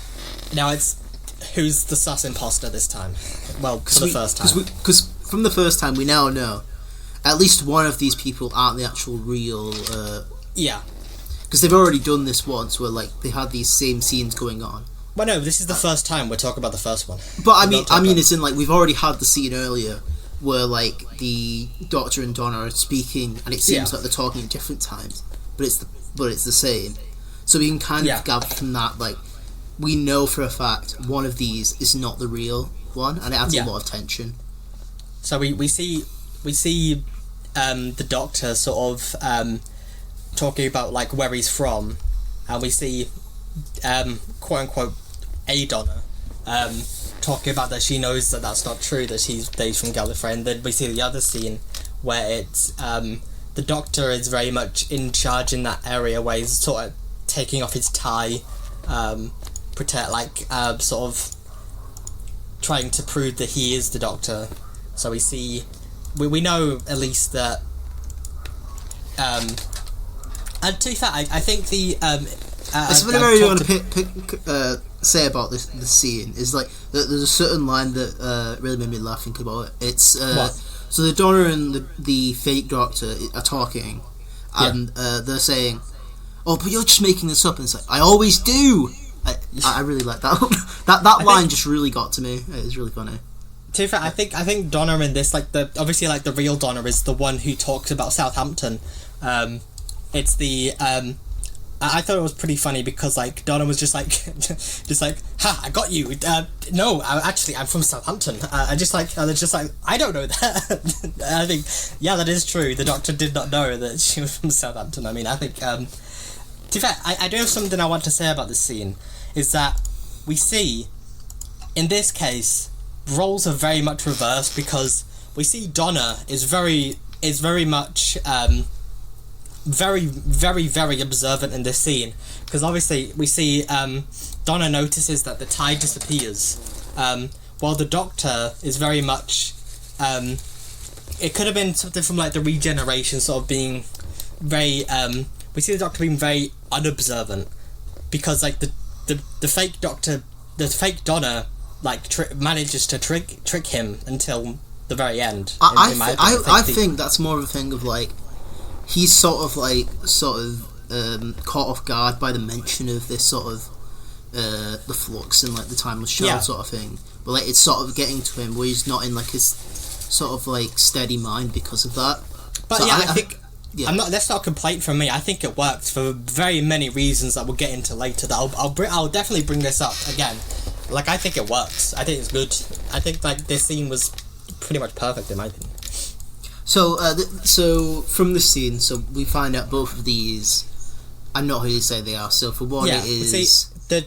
who's the sus imposter this time? Well, for the first time. Because from the first time, we now know at least one of these people aren't the actual real. Yeah. Because they've already done this once, where like they had these same scenes going on. Well, no, this is the first time we're talking about the first one. But I mean, it's in like we've already had the scene earlier where like the Doctor and Donna are speaking, and it seems like they're talking at different times, but it's the same. So we can kind of gather from that, like we know for a fact one of these is not the real one, and it adds a lot of tension. So we see the Doctor sort of talking about like where he's from, and we see quote unquote a Donna talking about that she knows that that's not true, that he's from Gallifrey. And then we see the other scene where it's the Doctor is very much in charge in that area, where he's sort of taking off his tie, sort of trying to prove that he is the Doctor. So we know at least that and to be fair, I think the something I really want to say about this scene is like there's a certain line that really made me laugh thinking about it. It's so the Donna and the fake Doctor are talking, and they're saying, "Oh, but you're just making this up." And it's like, I always do. I really like that. that line just really got to me. It was really funny. To be fair, I think Donna in this, like obviously the real Donna is the one who talks about Southampton. It's the I thought it was pretty funny because like Donna was just like ha, I got you. No, I'm from Southampton. They're just like I don't know that. I think that is true. The Doctor did not know that she was from Southampton. I mean, I think to be fair, I do have something I want to say about this scene. Is that we see in this case roles are very much reversed, because we see Donna is very much very, very, very observant in this scene, because obviously we see Donna notices that the tie disappears, while the Doctor is very much it could have been something from like the regeneration, sort of being very we see the Doctor being very unobservant, because like the fake Doctor, the fake Donna like manages to trick him until the very end. I think that's more of a thing of like he's sort of caught off guard by the mention of this sort of the flux and like the timeless child sort of thing, but like it's sort of getting to him where he's not in like his sort of like steady mind because of that. But so I think that's not a complaint from me. I think it worked for very many reasons that we'll get into later. That I'll definitely bring this up again. Like I think it works. I think it's good. I think like this scene was pretty much perfect in my opinion. So, so from this scene, so we find out both of these are not who they say they are. So for one, it is the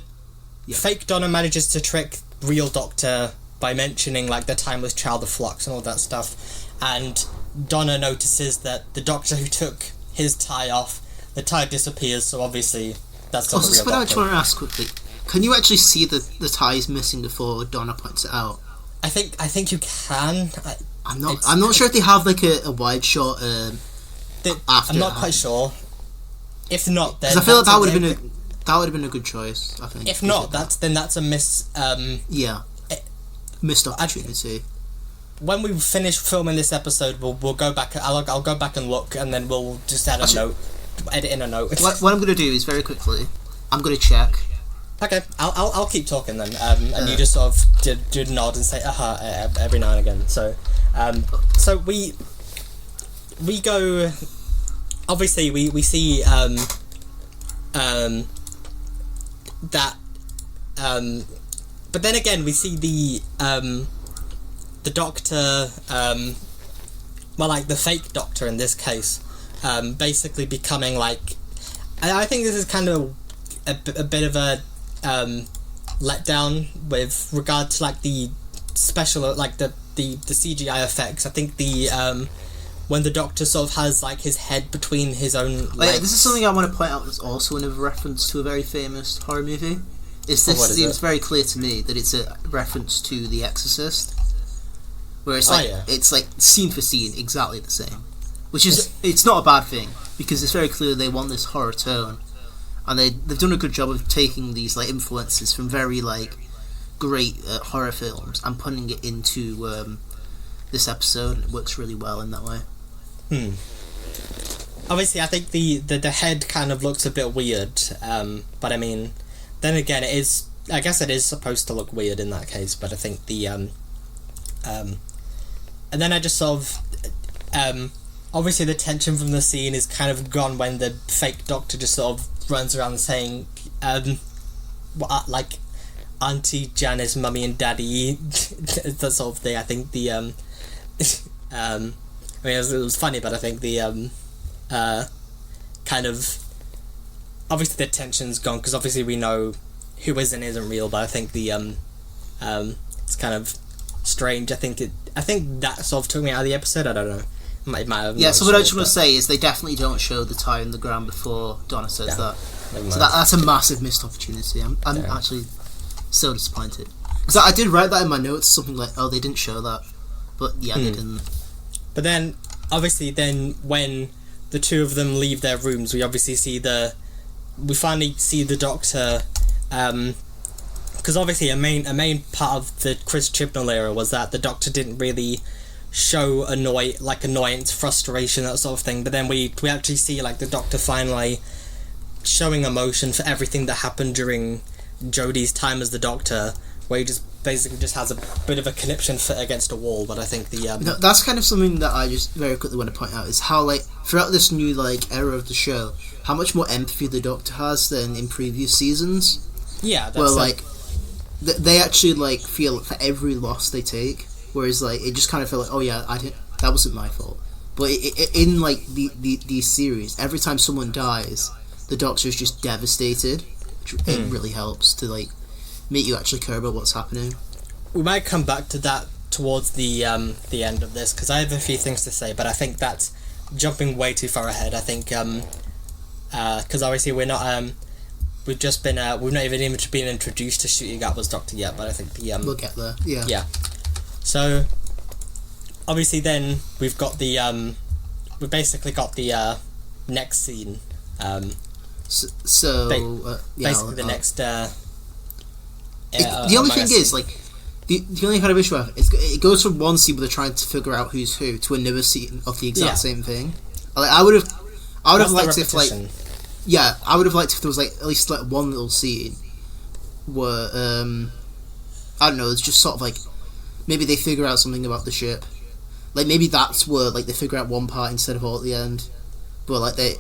fake Donna manages to trick real Doctor by mentioning like the timeless child, the flux, and all that stuff. And Donna notices that the Doctor who took his tie off, the tie disappears. So obviously that's not the real Doctor. I just want to ask quickly: can you actually see the tie is missing before Donna points it out? I think you can. I'm not sure if they have like a wide shot after. I'm not quite sure. If not, then I feel like that would have been a good choice. I think. If not, that's a miss. Missed opportunity. When we finish filming this episode, we'll go back. I'll go back and look, and then we'll just add a note, edit in a note. What I'm gonna do is very quickly, I'm gonna check. Okay, I'll keep talking then, and you just sort of do nod and say every now and again. So we go. Obviously, we see that, but then again we see the Doctor, like the fake Doctor in this case, basically becoming like. I think this is kind of a bit of a letdown with regard to like the special, like the CGI effects. I think the when the Doctor sort of has like his head between his own legs. This is something I want to point out that's also in a reference to a very famous horror movie. Seems very clear to me that it's a reference to The Exorcist, where it's it's like scene for scene exactly the same, which is it's not a bad thing because it's very clear they want this horror tone, and they've done a good job of taking these like influences from very like great horror films and putting it into this episode, and it works really well in that way. Obviously, I think the head kind of looks a bit weird, but I mean, then again, it is. I guess it is supposed to look weird in that case, but I think the and then I just sort of obviously the tension from the scene is kind of gone when the fake Doctor just sort of runs around saying like Auntie Janice, Mummy and Daddy, that sort of thing. I think the I mean, it was funny, but I think the kind of obviously the tension's gone because obviously we know who is and isn't real, but I think the it's kind of strange. I think that sort of took me out of the episode. I don't know. It might have. Yeah. So what I just want to say is they definitely don't show the tie in the ground before Donna says that. So that's a massive missed opportunity. I'm actually so disappointed because I did write that in my notes, something like, "Oh, they didn't show that," but yeah, they didn't. But then, obviously, when the two of them leave their rooms, we obviously we finally see the Doctor, because obviously a main part of the Chris Chibnall era was that the Doctor didn't really show annoyance, frustration, that sort of thing. But then we actually see like the Doctor finally showing emotion for everything that happened during Jodie's time as the Doctor, where he just basically just has a bit of a conniption fit against a wall. But I think that's kind of something that I just very quickly want to point out is how like throughout this new like era of the show, how much more empathy the Doctor has than in previous seasons. Yeah, that's where like they actually like feel for every loss they take, whereas like it just kind of felt like, oh yeah, that wasn't my fault. But in like these series, every time someone dies, the Doctor is just devastated. It really helps to like make you actually care about what's happening. We might come back to that towards the end of this because I have a few things to say, but I think that's jumping way too far ahead. I think because obviously we're not we've not even been introduced to Shooty Gatwa's Doctor yet, but I think we'll get there. Yeah. So obviously then we've got we've basically got the next scene. Basically the next. The only thing is, like, the only kind of issue I have is it goes from one scene where they're trying to figure out who's who to another scene of the exact same thing. Like, I would have liked if like, I would have liked if there was like at least like one little scene where I don't know, it's just sort of like maybe they figure out something about the ship. Like maybe that's where like they figure out one part instead of all at the end. But like they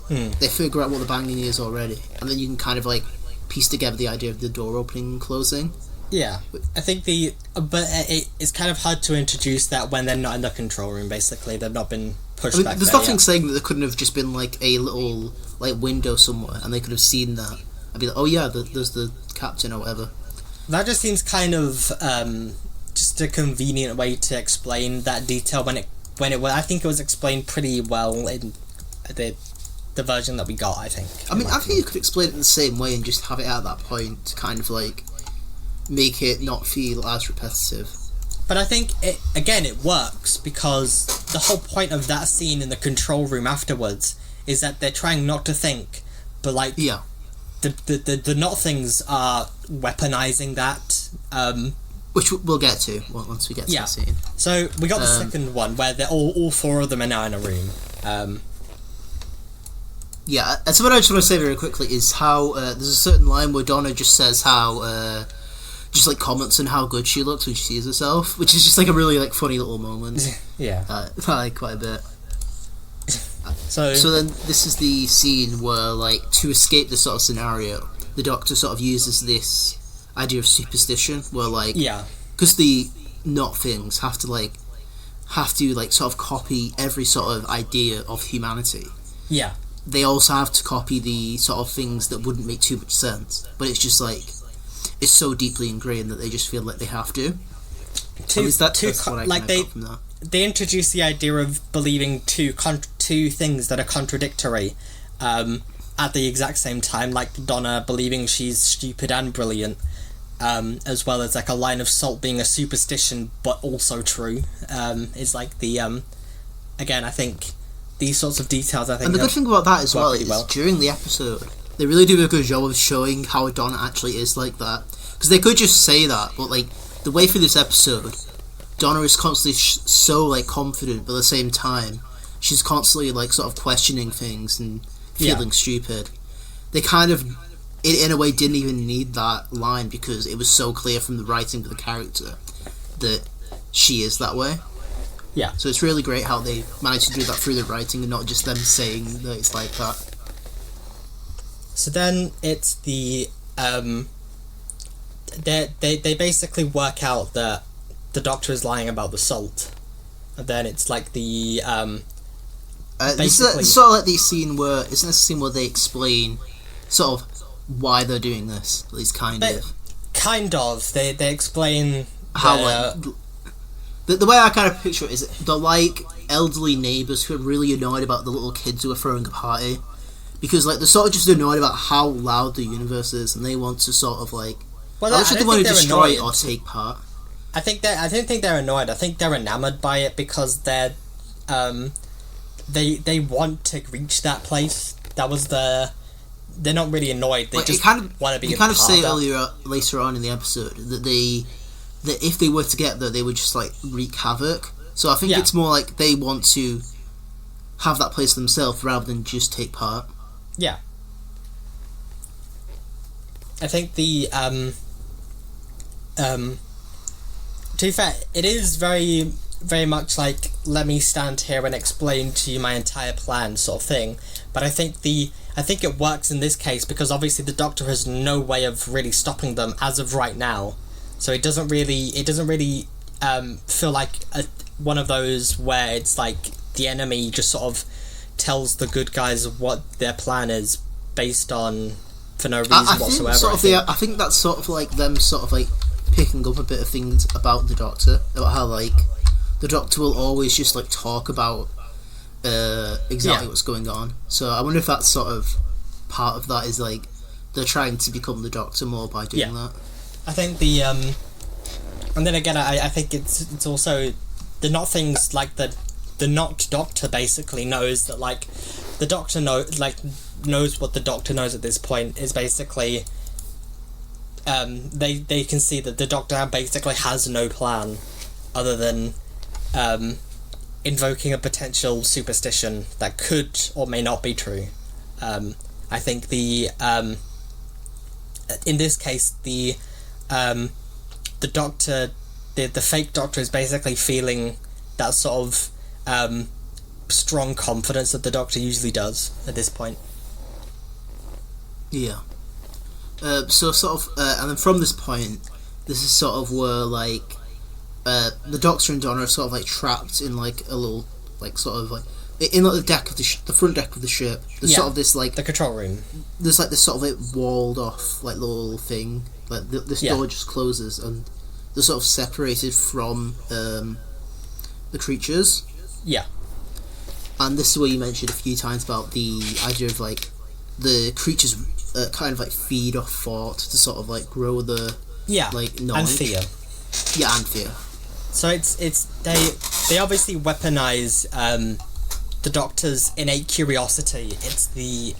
figure out what the banging is already, and then you can kind of like piece together the idea of the door opening and closing. Yeah, I think it's kind of hard to introduce that when they're not in the control room. Basically, they've not been pushed back. There's nothing saying that there couldn't have just been like a little like window somewhere, and they could have seen that and be like, "Oh yeah, there's the captain or whatever." That just seems kind of just a convenient way to explain that detail when it I think it was explained pretty well in the version that we got. I think you could explain it in the same way and just have it at that point to kind of like make it not feel as repetitive. But I think it works because the whole point of that scene in the control room afterwards is that they're trying not to think, but like the not things are weaponizing that, which we'll get to once we get to the scene. So we got the second one where they're all four of them are now in a room. And so what I just want to say very quickly is how there's a certain line where Donna just says how just like comments on how good she looks when she sees herself, which is just like a really like funny little moment. I like quite a bit. So then this is the scene where like to escape this sort of scenario, the Doctor sort of uses this idea of superstition where like because the not things have to sort of copy every sort of idea of humanity. Yeah. they also have to copy the sort of things that wouldn't make too much sense. But it's just like, it's so deeply ingrained that they just feel like they have to. At least that's what I like got from that. they introduce the idea of believing two things that are contradictory at the exact same time, like Donna believing she's stupid and brilliant, as well as like a line of salt being a superstition but also true. Is like the again, I think these sorts of details, and the good thing about that as well is during the episode they really do a good job of showing how Donna actually is like that, because they could just say that, but like the way through this episode, Donna is constantly so like confident, but at the same time she's constantly like sort of questioning things and feeling stupid. They kind of in a way didn't even need that line, because it was so clear from the writing of the character that she is that way. Yeah. So it's really great how they managed to do that through the writing and not just them saying that it's like that. So then it's the they basically work out that the Doctor is lying about the salt, and then it's like the this is sort of like the scene where, isn't this a scene where they explain sort of why they're doing this, at least kind of they explain how like the way I kind of picture it is they're like elderly neighbours who are really annoyed about the little kids who are throwing a party, because like they're sort of just annoyed about how loud the universe is, and they want to sort of like I don't they want to destroy annoyed. it or take part. I don't think they're annoyed. I think they're enamored by it, because they're they want to reach that place. That was they're not really annoyed. They just want to be. You kind of say later on in the episode that if they were to get there, they would just like wreak havoc. So I think it's more like they want to have that place themselves rather than just take part. Yeah. I think the to be fair, it is very, very much like, let me stand here and explain to you my entire plan sort of thing. But I think it works in this case, because obviously the Doctor has no way of really stopping them as of right now. So it doesn't really feel like one of those where it's like the enemy just sort of tells the good guys what their plan is based on for no reason whatsoever. I think that's sort of like them sort of like picking up a bit of things about the Doctor, about how like the Doctor will always just like talk about exactly what's going on. So I wonder if that's sort of part of that, is like they're trying to become the Doctor more by doing that. I think and then again I think it's also they're not things like the not Doctor basically knows that like the Doctor knows what the Doctor knows at this point is basically they can see that the Doctor basically has no plan other than invoking a potential superstition that could or may not be true. I think in this case the Doctor, the fake Doctor is basically feeling that sort of strong confidence that the Doctor usually does at this point. Yeah. So sort of, and then from this point, this is sort of where like the Doctor and Donna are sort of like trapped in like a little like sort of like in like the deck of the front deck of the ship. There's sort of this like the control room. There's like this sort of like walled off like little thing. Like this door just closes and they're sort of separated from the creatures. Yeah. And this is where you mentioned a few times about the idea of like the creatures kind of like feed off thought to sort of like grow the like knowledge. And fear. Yeah, and fear. So it's they obviously weaponize the Doctor's innate curiosity. It's the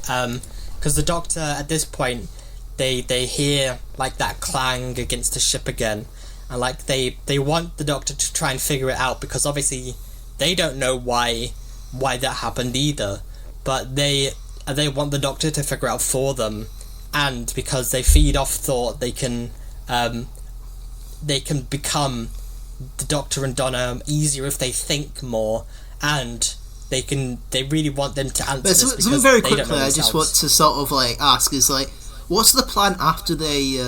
because the Doctor at this point they hear like that clang against the ship again, and like they want the Doctor to try and figure it out, because obviously they don't know why that happened either, but they want the Doctor to figure out for them, and because they feed off thought, they can become the Doctor and Donna easier if they think more, and they really want them to answer this because something very they don't quickly know I just want themselves. to sort of like ask is like, what's the plan after they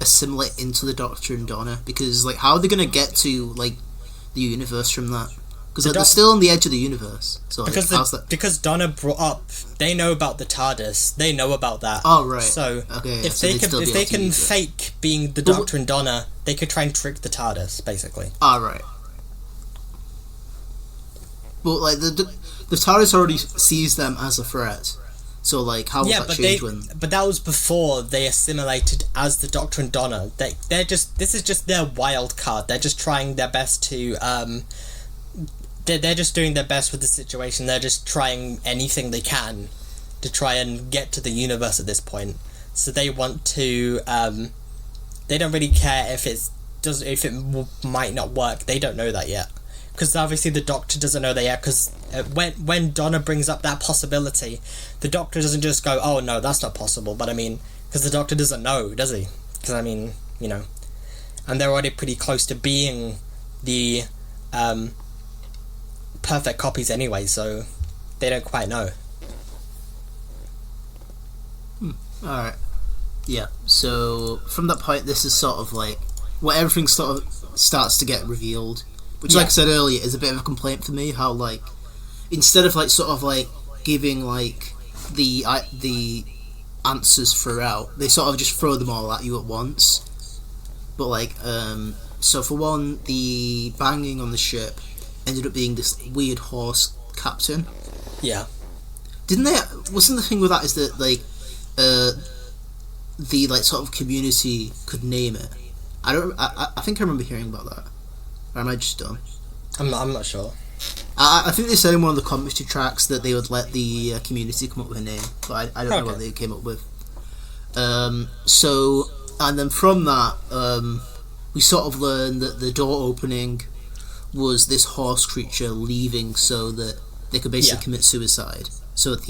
assimilate into the Doctor and Donna? Because like, how are they going to get to like the universe from that? Because they're still on the edge of the universe. So because Donna brought up, they know about the TARDIS. They know about that. Oh right. So okay, if they can fake being the Doctor and Donna, they could try and trick the TARDIS, basically. Ah right. Well, like the TARDIS already sees them as a threat. So like, how will that change when? But that was before they assimilated as the Doctor and Donna. This is just their wild card. They're just trying their best to They're just doing their best with the situation. They're just trying anything they can to try and get to the universe at this point. So they want to. They don't really care if it might not work. They don't know that yet, because obviously the Doctor doesn't know that yet. Because when Donna brings up that possibility, the Doctor doesn't just go, "Oh no, that's not possible." But I mean, because the Doctor doesn't know, does he? Because I mean, and they're already pretty close to being the perfect copies anyway, so they don't quite know. Alright. Yeah, so from that point, this is sort of like where everything sort of starts to get revealed, which like I said earlier is a bit of a complaint for me, how like instead of like sort of like giving like the answers throughout, they sort of just throw them all at you at once. But like so for one, the banging on the ship ended up being this weird horse captain. Yeah. Wasn't the thing with that is that like the like sort of community could name it? I think I remember hearing about that. Or am I just dumb? I'm not sure. I think they said in one of the commentary tracks that they would let the community come up with a name, but I don't know what they came up with. So, and then from that, we sort of learned that the door opening was this horse creature leaving so that they could basically commit suicide, so that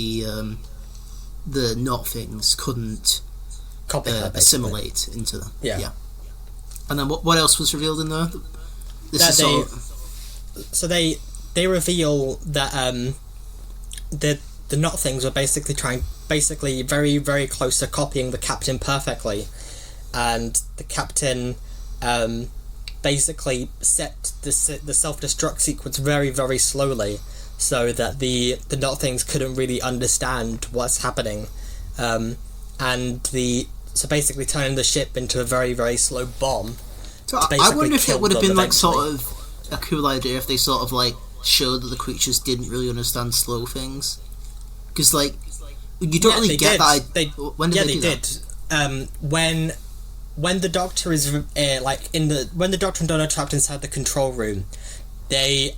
the not things couldn't assimilate into them. Yeah. And then what else was revealed in there? So they reveal that the not things were basically very very close to copying the captain perfectly, and the captain basically set the self-destruct sequence very very slowly, so that the not things couldn't really understand what's happening, so basically turning the ship into a very very slow bomb. So I wonder if it would have been like sort of a cool idea if they sort of like showed that the creatures didn't really understand slow things, because like you don't really get that. When did they do that? When the Doctor is when the Doctor and Donna are trapped inside the control room, they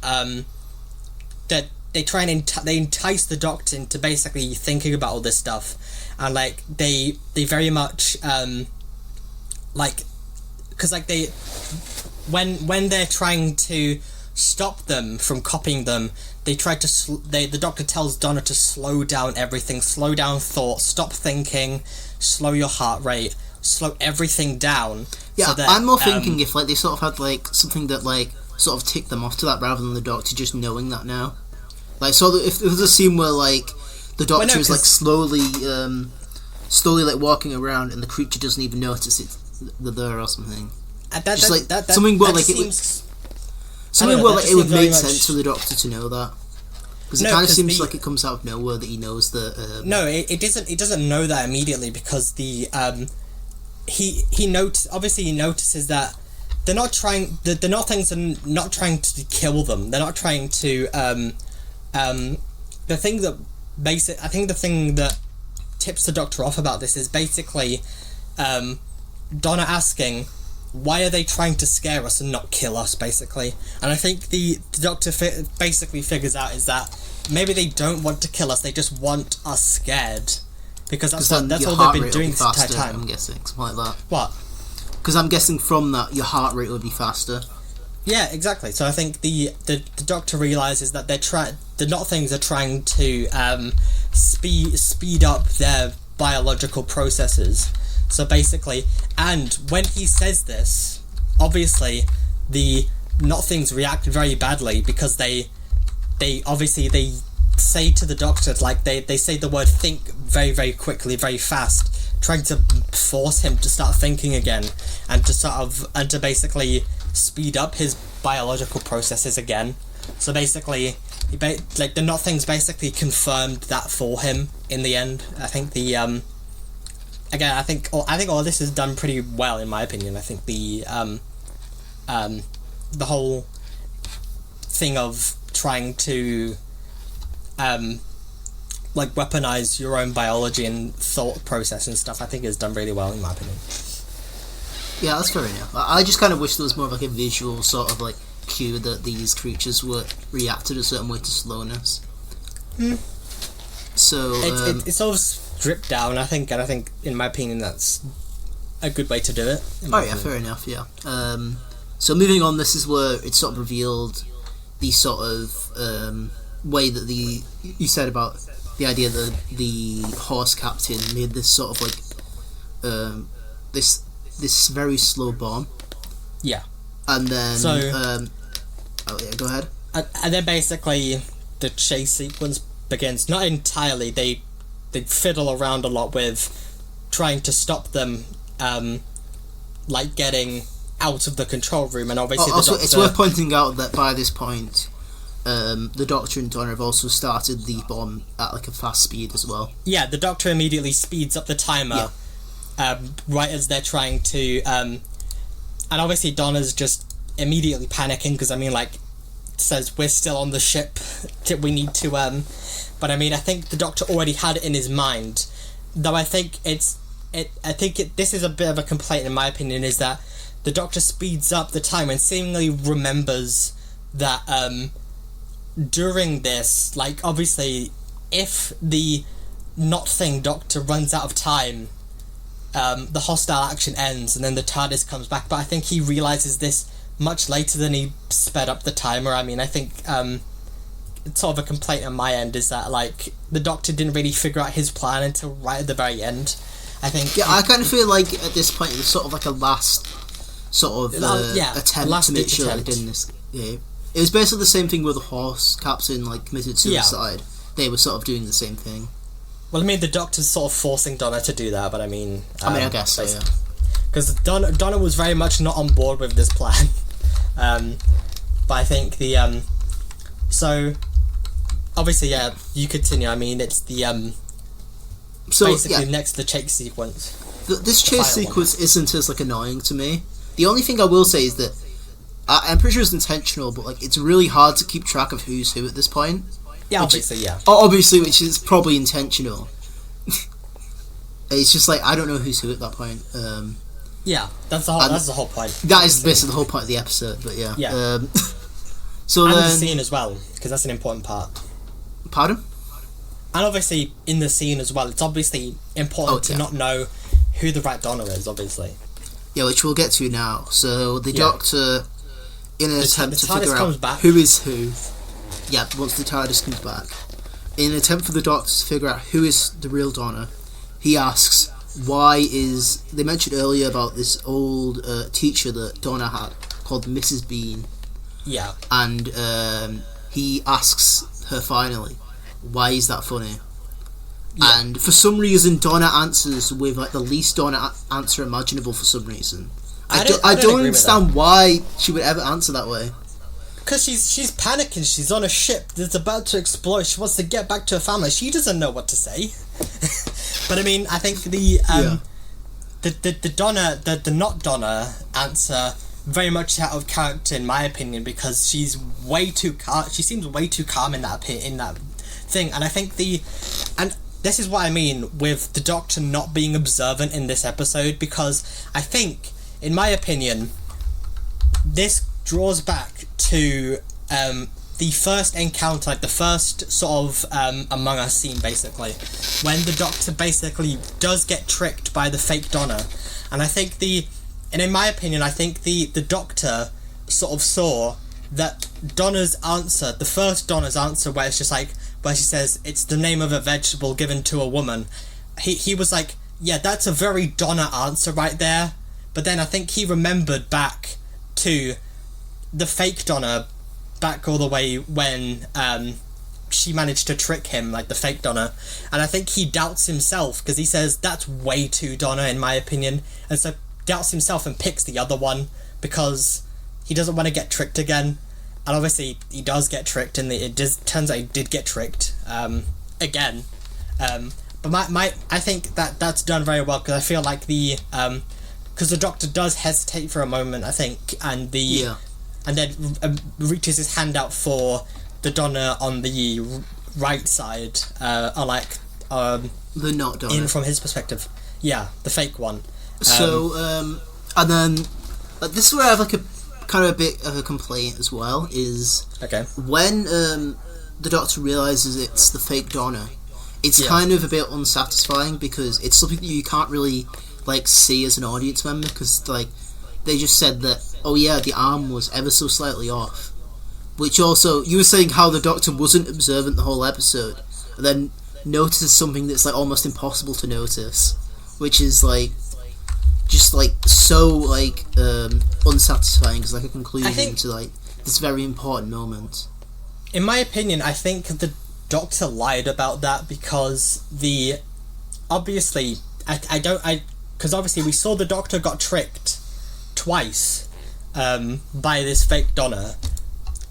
try and they entice the Doctor into basically thinking about all this stuff, and like they very much because like they when they're trying to stop them from copying them, they try to the Doctor tells Donna to slow down everything, slow down thought, stop thinking, slow your heart rate, slow everything down. Yeah, so that, I'm more thinking if like they sort of had like something that like sort of ticked them off to that, rather than the Doctor just knowing that now. Like, so that if there was a scene where like the Doctor is like slowly like walking around and the creature doesn't even notice they're there or something. Something where like it would make sense for the Doctor to know that, because it kind of seems like it comes out of nowhere that he knows that. No, it doesn't. It doesn't know that immediately, because he notices that they're not trying. The not things are not trying to kill them. They're not trying to. The thing that tips the Doctor off about this is basically Donna asking, why are they trying to scare us and not kill us, basically. And I think the Doctor basically figures out is that maybe they don't want to kill us, they just want us scared, because that's all they've been doing this entire time. I'm guessing something like that. What? Because I'm guessing from that your heart rate would be faster. Yeah, exactly. So I think the Doctor realizes that the not things are trying to speed up their biological processes. So basically, and when he says this, obviously the not things react very badly, because they say to the Doctor, like they say the word think very very quickly, very fast, trying to force him to start thinking again, and to basically speed up his biological processes again. So basically, the Not Things basically confirmed that for him in the end. I think I think all this is done pretty well in my opinion. I think the whole thing of trying to weaponize your own biology and thought process and stuff, I think is done really well in my opinion. Yeah, that's fair enough. I just kind of wish there was more of like a visual sort of like cue that these creatures would reacted a certain way to slowness. So it's sort of stripped down, I think, and I think in my opinion that's a good way to do it. Fair enough. Yeah. So moving on, this is where it's sort of revealed the sort of way that you said about the idea that the horse captain made this sort of like this very slow bomb. Yeah. And then go ahead. And then basically the chase sequence begins. Not entirely. They fiddle around a lot with trying to stop them, getting out of the control room, and obviously also, it's worth pointing out that by this point, the Doctor and Donna have also started the bomb at like a fast speed as well. Yeah, the Doctor immediately speeds up the timer, right as they're trying to, and obviously Donna's just immediately panicking because says we're still on the ship, we need to but I think the Doctor already had it in his mind, though I think this is a bit of a complaint in my opinion, is that the Doctor speeds up the time and seemingly remembers that during this, obviously if the Not Thing Doctor runs out of time, the hostile action ends and then the TARDIS comes back, but I think he realises this much later than he sped up the timer. I think it's sort of a complaint on my end is that the Doctor didn't really figure out his plan until right at the very end. I think I kind of feel like at this point it was sort of like a last sort of attempt to make sure they didn't escape. It was basically the same thing with the horse captain committed suicide. They were sort of doing the same thing. Well, the Doctor's sort of forcing Donna to do that, but I guess so, yeah. Because Donna was very much not on board with this plan. But I think the so obviously you continue. It's the next to the chase sequence. This chase sequence isn't as annoying to me. The only thing I will say is that I'm pretty sure it's intentional, but it's really hard to keep track of who's who at this point. Yeah, obviously, obviously, which is probably intentional. It's just I don't know who's who at that point. Yeah, that's the whole point. That is basically the whole point of the episode, but yeah. Yeah. So and then, the scene as well, because that's an important part. Pardon? And obviously, in the scene as well, it's obviously important to not know who the right Donna is, obviously. Yeah, which we'll get to now. So the Doctor, in an attempt to figure out who is who. Yeah, once the TARDIS comes back, in an attempt for the Doctor to figure out who is the real Donna, he asks, why is... They mentioned earlier about this old teacher that Donna had, called Mrs. Bean. Yeah. And he asks her finally, why is that funny? Yeah. And for some reason, Donna answers with the least Donna answer imaginable for some reason. I don't understand why she would ever answer that way. Because she's panicking. She's on a ship that's about to explode. She wants to get back to her family. She doesn't know what to say. But I think the Donna, the not Donna answer very much out of character in my opinion, because she's way too calm. She seems way too calm in that thing. And I think and this is what I mean with the Doctor not being observant in this episode, because I think, in my opinion, this draws back to the first encounter, the first sort of Among Us scene, basically, when the Doctor basically does get tricked by the fake Donna. And I think in my opinion, I think the Doctor sort of saw that Donna's answer, the first Donna's answer, where it's just where she says it's the name of a vegetable given to a woman, he was yeah, that's a very Donna answer right there. But then I think he remembered back to the fake Donna, back all the way when she managed to trick him, the fake Donna, and I think he doubts himself, because he says that's way too Donna in my opinion, and so doubts himself and picks the other one, because he doesn't want to get tricked again, and obviously he does get tricked, and it just turns out he did get tricked again. But I think that's done very well, because I feel like because the Doctor does hesitate for a moment, I think, and then reaches his hand out for the Donna on the right side, unlike the not Donna in from his perspective. Yeah, the fake one. And then this is where I have like a kind of a bit of a complaint as well. Is when the Doctor realizes it's the fake Donna, it's kind of a bit unsatisfying, because it's something that you can't really like see as an audience member, because like they just said that, oh yeah, the arm was ever so slightly off, which also, you were saying how the Doctor wasn't observant the whole episode, and then notices something that's like almost impossible to notice, which is like just like so like unsatisfying as like a conclusion to like this very important moment. In my opinion, I think the Doctor lied about that, because because obviously we saw the Doctor got tricked twice by this fake Donna.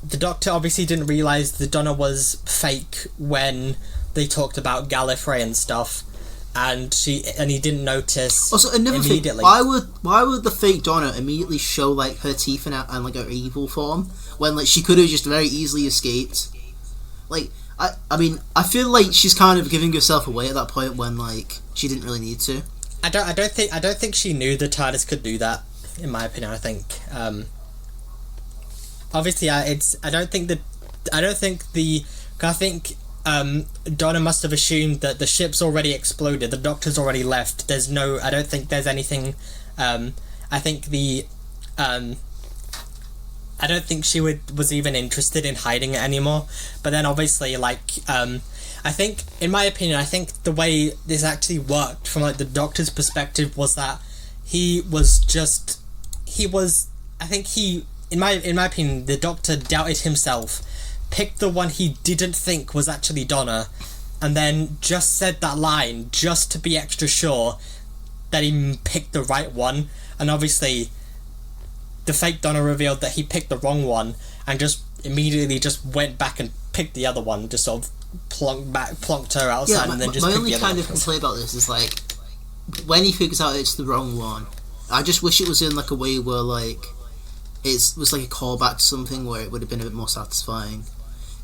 The Doctor obviously didn't realise the Donna was fake when they talked about Gallifrey and stuff, and he didn't notice. Also, another immediately. Thing, why would the fake Donna immediately show like her teeth and like her evil form, when like she could have just very easily escaped? Like, I mean, I feel like she's kind of giving herself away at that point when like she didn't really need to. I don't think she knew the TARDIS could do that. In my opinion, I think. Obviously, I think Donna must have assumed that the ship's already exploded, the Doctor's already left. I don't think there's anything. I don't think she was even interested in hiding it anymore. But then obviously, I think, in my opinion, I think the way this actually worked from like the Doctor's perspective was that in my opinion, the Doctor doubted himself, picked the one he didn't think was actually Donna, and then just said that line just to be extra sure that he picked the right one. And obviously the fake Donna revealed that he picked the wrong one, and just immediately just went back and picked the other one, just sort of plonked her outside, and then just picked the other one. My only kind of complaint about this is like, when he figures out it's the wrong one, I just wish it was in like a way where like it was like a callback to something where it would have been a bit more satisfying.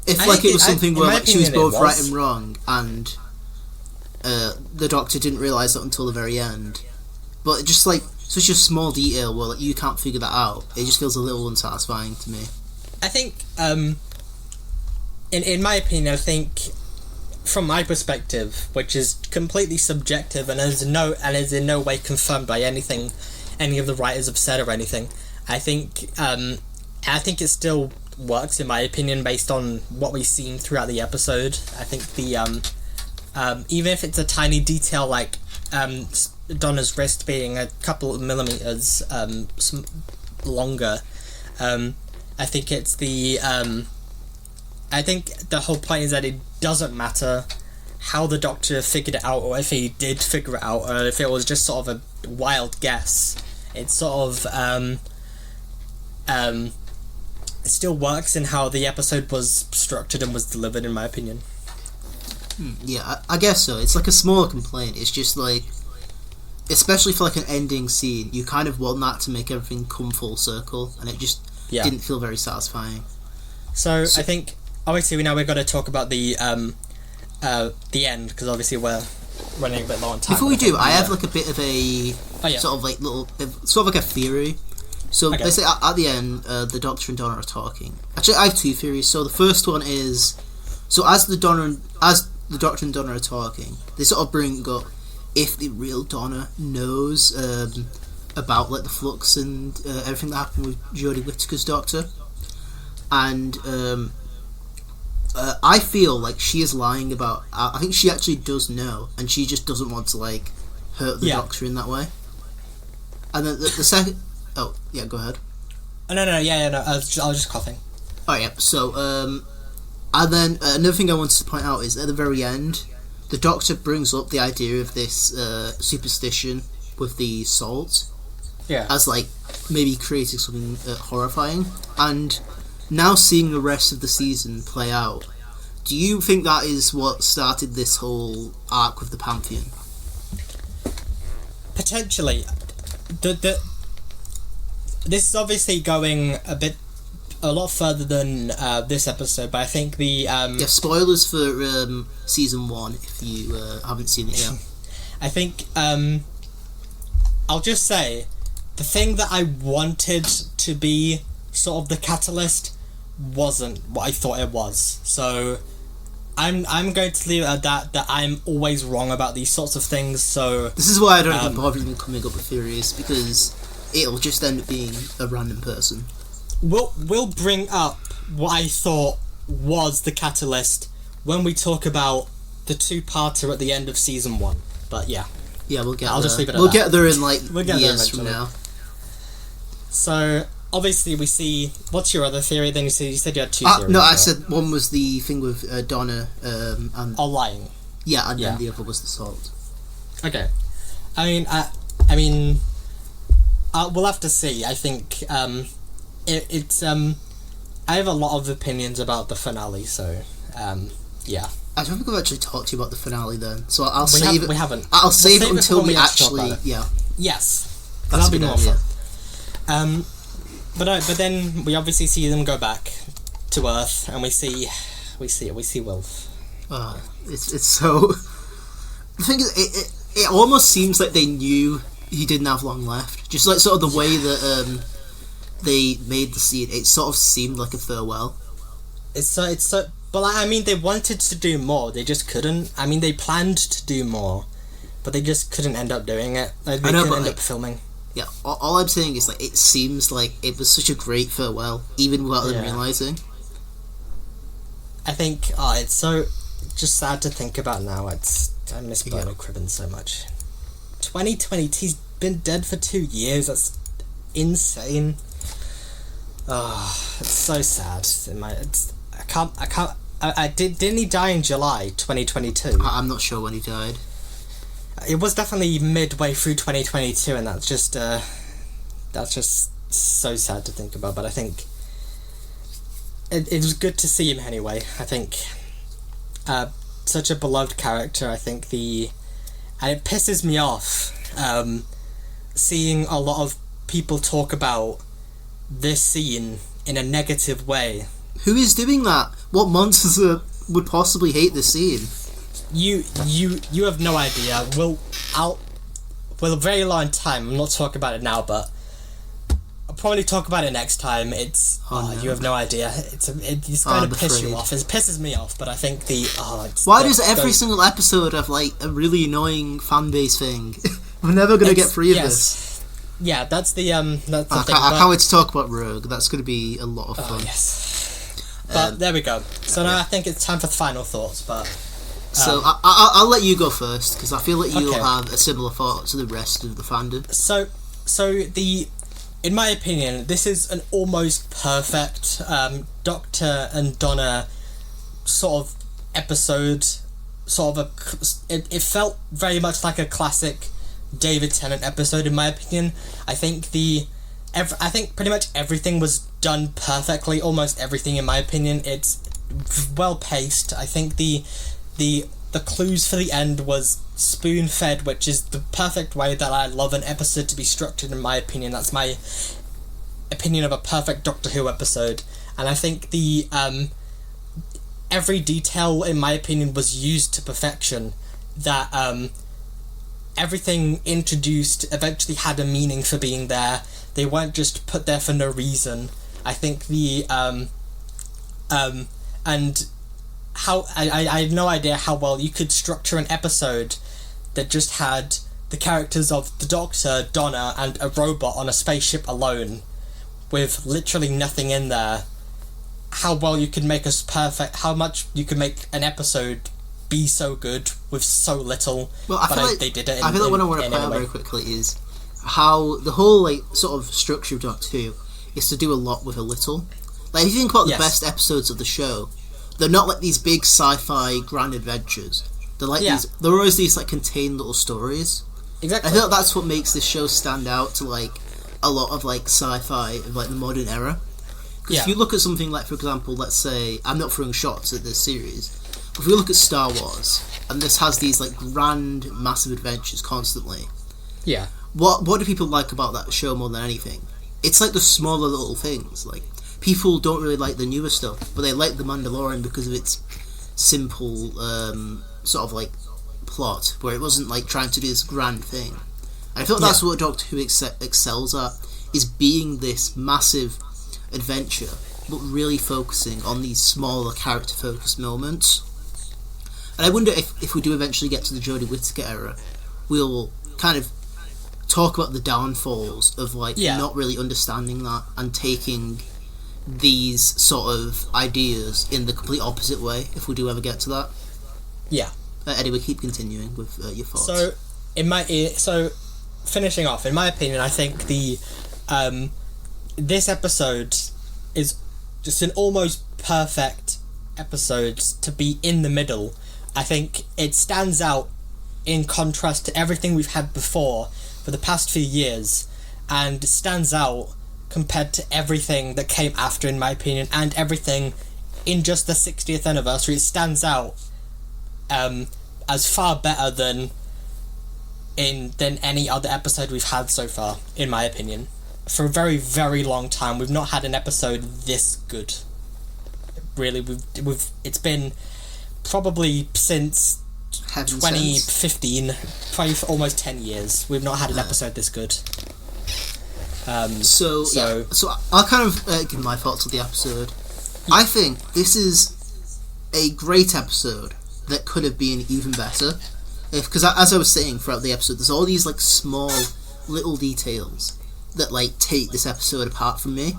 If like it was something where like she was both right and wrong, and the Doctor didn't realise that until the very end. But just like such a small detail where like you can't figure that out, it just feels a little unsatisfying to me. I think in my opinion, I think from my perspective, which is completely subjective and is in no way confirmed by anything any of the writers have said or anything, I think it still works in my opinion based on what we've seen throughout the episode. I think even if it's a tiny detail like Donna's wrist being a couple of millimeters longer, I think it's I think the whole point is that it doesn't matter how the Doctor figured it out, or if he did figure it out, or if it was just sort of a wild guess. It sort of it still works in how the episode was structured and was delivered, in my opinion. Yeah, I guess so. It's like a smaller complaint. It's just like, especially for like an ending scene, you kind of want that to make everything come full circle, and it just didn't feel very satisfying. So I think obviously we've got to talk about the end, because obviously we're running a bit low on time. Before we do, I have like a bit of a sort of like sort of like a theory. So basically, at the end, the Doctor and Donna are talking. Actually, I have two theories. So the first one is, so as the Doctor and Donna are talking, they sort of bring up if the real Donna knows about like the flux and everything that happened with Jodie Whittaker's Doctor, and I feel like she is lying about. I think she actually does know, and she just doesn't want to like hurt the Doctor in that way. And then the second. Oh, yeah, go ahead. No, I was just coughing. Oh, yeah, so, and then another thing I wanted to point out is, at the very end, the Doctor brings up the idea of this superstition with the salt. as like maybe creating something horrifying. And now seeing the rest of the season play out, do you think that is what started this whole arc with the Pantheon? Potentially. This is obviously going a lot further than this episode, but I think the spoilers for season 1 if you haven't seen it yet. I think I'll just say the thing that I wanted to be sort of the catalyst wasn't what I thought it was. So I'm going to leave it at that I'm always wrong about these sorts of things. So this is why I don't even bother even coming up with theories, because it'll just end up being a random person. We'll bring up what I thought was the catalyst when we talk about the 2-parter at the end of season 1. But yeah, we'll get. I'll there. just leave it at We'll that. get there in like We'll get years there from now. So obviously we see. What's your other theory? Then you said you had 2 theories. No, I said one was the thing with Donna and lying. Yeah, and then the other was the salt. Okay, I mean, we'll have to see. I think it's I have a lot of opinions about the finale, so yeah. I don't think I've actually talked to you about the finale then, so I'll save it. We haven't. I'll save it when until we actually actually. Yeah. Yes, That's that'll be a more good fun. But then we obviously see them go back to Earth, and we see Wilf. It's so. The thing is, it almost seems like they knew he didn't have long left. Just like sort of the way that they made the scene, it sort of seemed like a farewell. It's so. But I mean, they wanted to do more. They just couldn't. I mean, they planned to do more, but they just couldn't end up doing it. Like, they couldn't end up filming. Yeah, all I'm saying is like it seems like it was such a great farewell, even without them realizing. I think it's so just sad to think about now. I miss Bernard Cribbin so much. 2020, he's been dead for 2 years. That's insane. It's so sad. Didn't he die in July 2022? I'm not sure when he died. It was definitely midway through 2022, and that's just so sad to think about. But I think it was good to see him anyway. I think such a beloved character. I think and it pisses me off seeing a lot of people talk about this scene in a negative way. Who is doing that? What monsters would possibly hate this scene? You have no idea. We'll a very long time. I'm not talking about it now, but I'll probably talk about it next time. You have no idea. It's going to piss you off. It pisses me off, but I think why does every single episode have like a really annoying fan base thing? We're never going to get free of this. Yeah, that's the thing. I can't wait to talk about Rogue. That's going to be a lot of fun. Yes. But there we go. So now I think it's time for the final thoughts. But so I'll let you go first, because I feel like you'll have a similar thought to the rest of the fandom. In my opinion, this is an almost perfect Doctor and Donna sort of episode. It felt very much like a classic David Tennant episode, in my opinion. I think pretty much everything was done perfectly. Almost everything, in my opinion. It's well paced. I think the clues for the end was spoon fed, which is the perfect way that I love an episode to be structured, in my opinion. That's my opinion of a perfect Doctor Who episode. And I think every detail, in my opinion, was used to perfection. That everything introduced eventually had a meaning for being there. They weren't just put there for no reason. I think and how I had no idea how well you could structure an episode that just had the characters of the Doctor, Donna, and a robot on a spaceship alone, with literally nothing in there. How well you could make how much you could make an episode be so good with so little. Well, I feel like they did it. I feel like what I want to point out very quickly is how the whole like sort of structure of Doctor Who is to do a lot with a little. Like if you think about the best episodes of the show, they're not like these big sci-fi grand adventures. They're like they're always these like contained little stories. Exactly. I feel like that's what makes this show stand out to like a lot of like sci-fi of like the modern era. Because if you look at something like, for example, let's say, I'm not throwing shots at this series, but if we look at Star Wars, and this has these like grand, massive adventures constantly. Yeah. What do people like about that show more than anything? It's like the smaller little things. Like, people don't really like the newer stuff, but they like The Mandalorian because of its simple sort of like plot, where it wasn't like trying to do this grand thing. And I feel like that's what Doctor Who excels at, is being this massive adventure, but really focusing on these smaller character-focused moments. And I wonder if we do eventually get to the Jodie Whittaker era, we'll kind of talk about the downfalls of like not really understanding that and taking these sort of ideas in the complete opposite way, if we do ever get to that. Yeah. Anyway, keep continuing with your thoughts. So finishing off, in my opinion, I think the this episode is just an almost perfect episode to be in the middle. I think it stands out in contrast to everything we've had before for the past few years, and stands out compared to everything that came after, in my opinion, and everything in just the 60th anniversary. It stands out as far better than any other episode we've had so far, in my opinion. For a very, very long time, we've not had an episode this good. Really, it's been probably since 2015, probably for almost 10 years. We've not had an episode this good. So I'll kind of give my thoughts on the episode. I think this is a great episode that could have been even better. Because as I was saying throughout the episode, there's all these like small little details that like take this episode apart from me.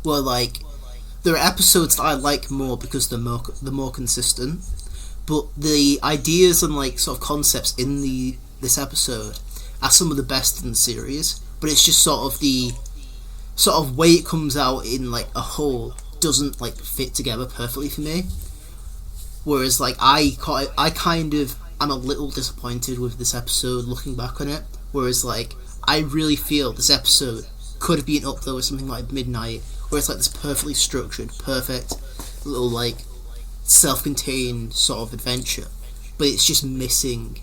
Where like there are episodes that I like more because they're more consistent, but the ideas and like sort of concepts in this episode are some of the best in the series. But it's just sort of the way it comes out in like a whole doesn't like fit together perfectly for me. Whereas like I kind of am a little disappointed with this episode looking back on it. Whereas like I really feel this episode could have been up there with something like Midnight, where it's like this perfectly structured, perfect little like self-contained sort of adventure, but it's just missing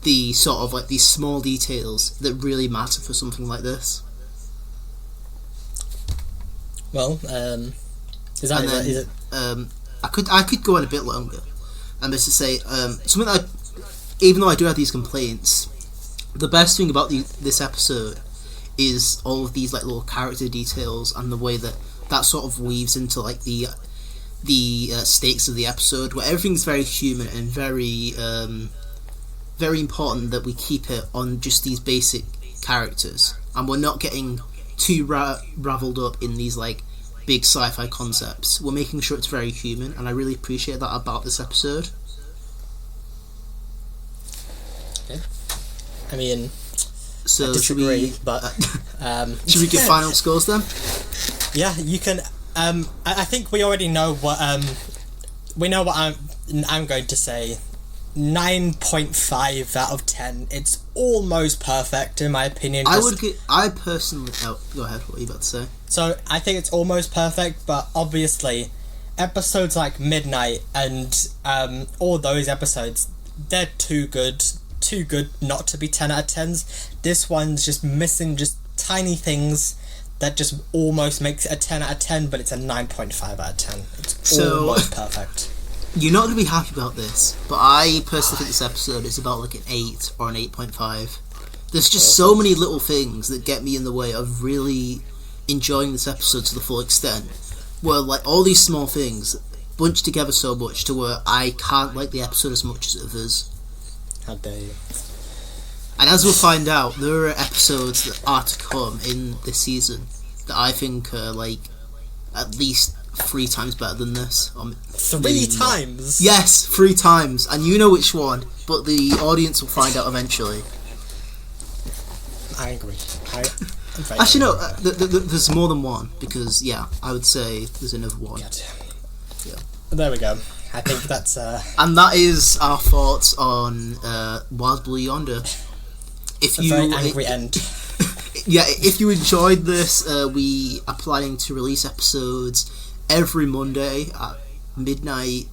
the sort of like these small details that really matter for something like this. Well, I could go on a bit longer, and just to say something that even though I do have these complaints, the best thing about this episode is all of these like little character details and the way that sort of weaves into like the stakes of the episode, where everything's very human and very very important that we keep it on just these basic characters, and we're not getting too raveled up in these like big sci-fi concepts. We're making sure it's very human, and I really appreciate that about this episode. Okay. I mean, so I disagree, but should we give final scores then? Yeah, you can. I think we already know what I'm going to say. 9.5 out of 10. It's almost perfect in my opinion. I personally... Oh, go ahead, what are you about to say? So, I think it's almost perfect, but obviously, episodes like Midnight and all those episodes, they're too good not to be 10 out of 10s. This one's just missing just tiny things that just almost makes it a 10 out of 10, but it's a 9.5 out of 10. It's almost perfect. You're not going to be happy about this, but I personally think this episode is about like an 8 or an 8.5. There's just so many little things that get me in the way of really enjoying this episode to the full extent, where like all these small things bunch together so much to where I can't like the episode as much as others. How dare you. And as we'll find out, there are episodes that are to come in this season that I think are like at least 3 times better than this. 3 times? Yes, 3 times. And you know which one, but the audience will find out eventually. I agree. Actually, no, there's more than one, because, yeah, I would say there's another one. Yeah. There we go. I think that's... And that is our thoughts on Wild Blue Yonder. Very angry end. yeah, if you enjoyed this, we are planning to release episodes every Monday at midnight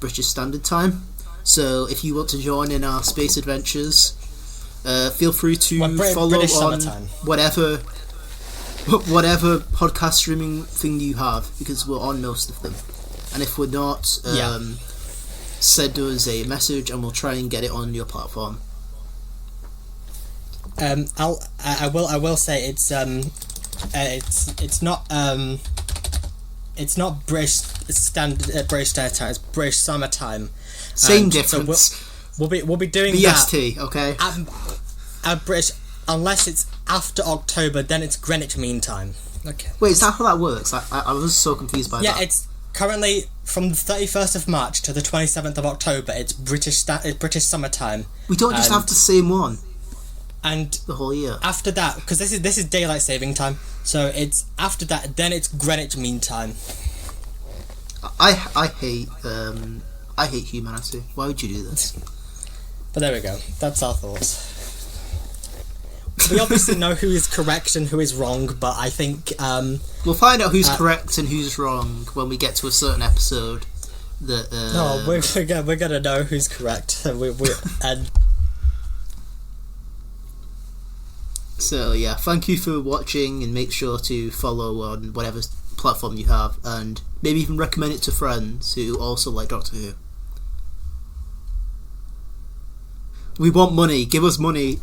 British Standard Time. So if you want to join in our space adventures, feel free to follow British on summertime. whatever podcast streaming thing you have, because we're on most of them. And if we're not, send us a message and we'll try and get it on your platform. I will say it's not British standard British Standard Time. It's British summertime. Same difference. So we'll be doing BST, that. okay. At British, unless it's after October, then it's Greenwich Mean Time. Okay. Wait, is that how that works? I was so confused by that. Yeah, it's currently from the 31st of March to the 27th of October. It's British summertime. We don't just have the same one. And the whole year. After that, because this is daylight saving time, so it's after that. Then it's Greenwich Mean Time. I hate humanity. Why would you do this? But there we go. That's our thoughts. We obviously know who is correct and who is wrong, but I think we'll find out who's correct and who's wrong when we get to a certain episode. That no, we're gonna know who's correct. And. So yeah, thank you for watching, and make sure to follow on whatever platform you have, and maybe even recommend it to friends who also like Doctor Who. We want money. Give us money.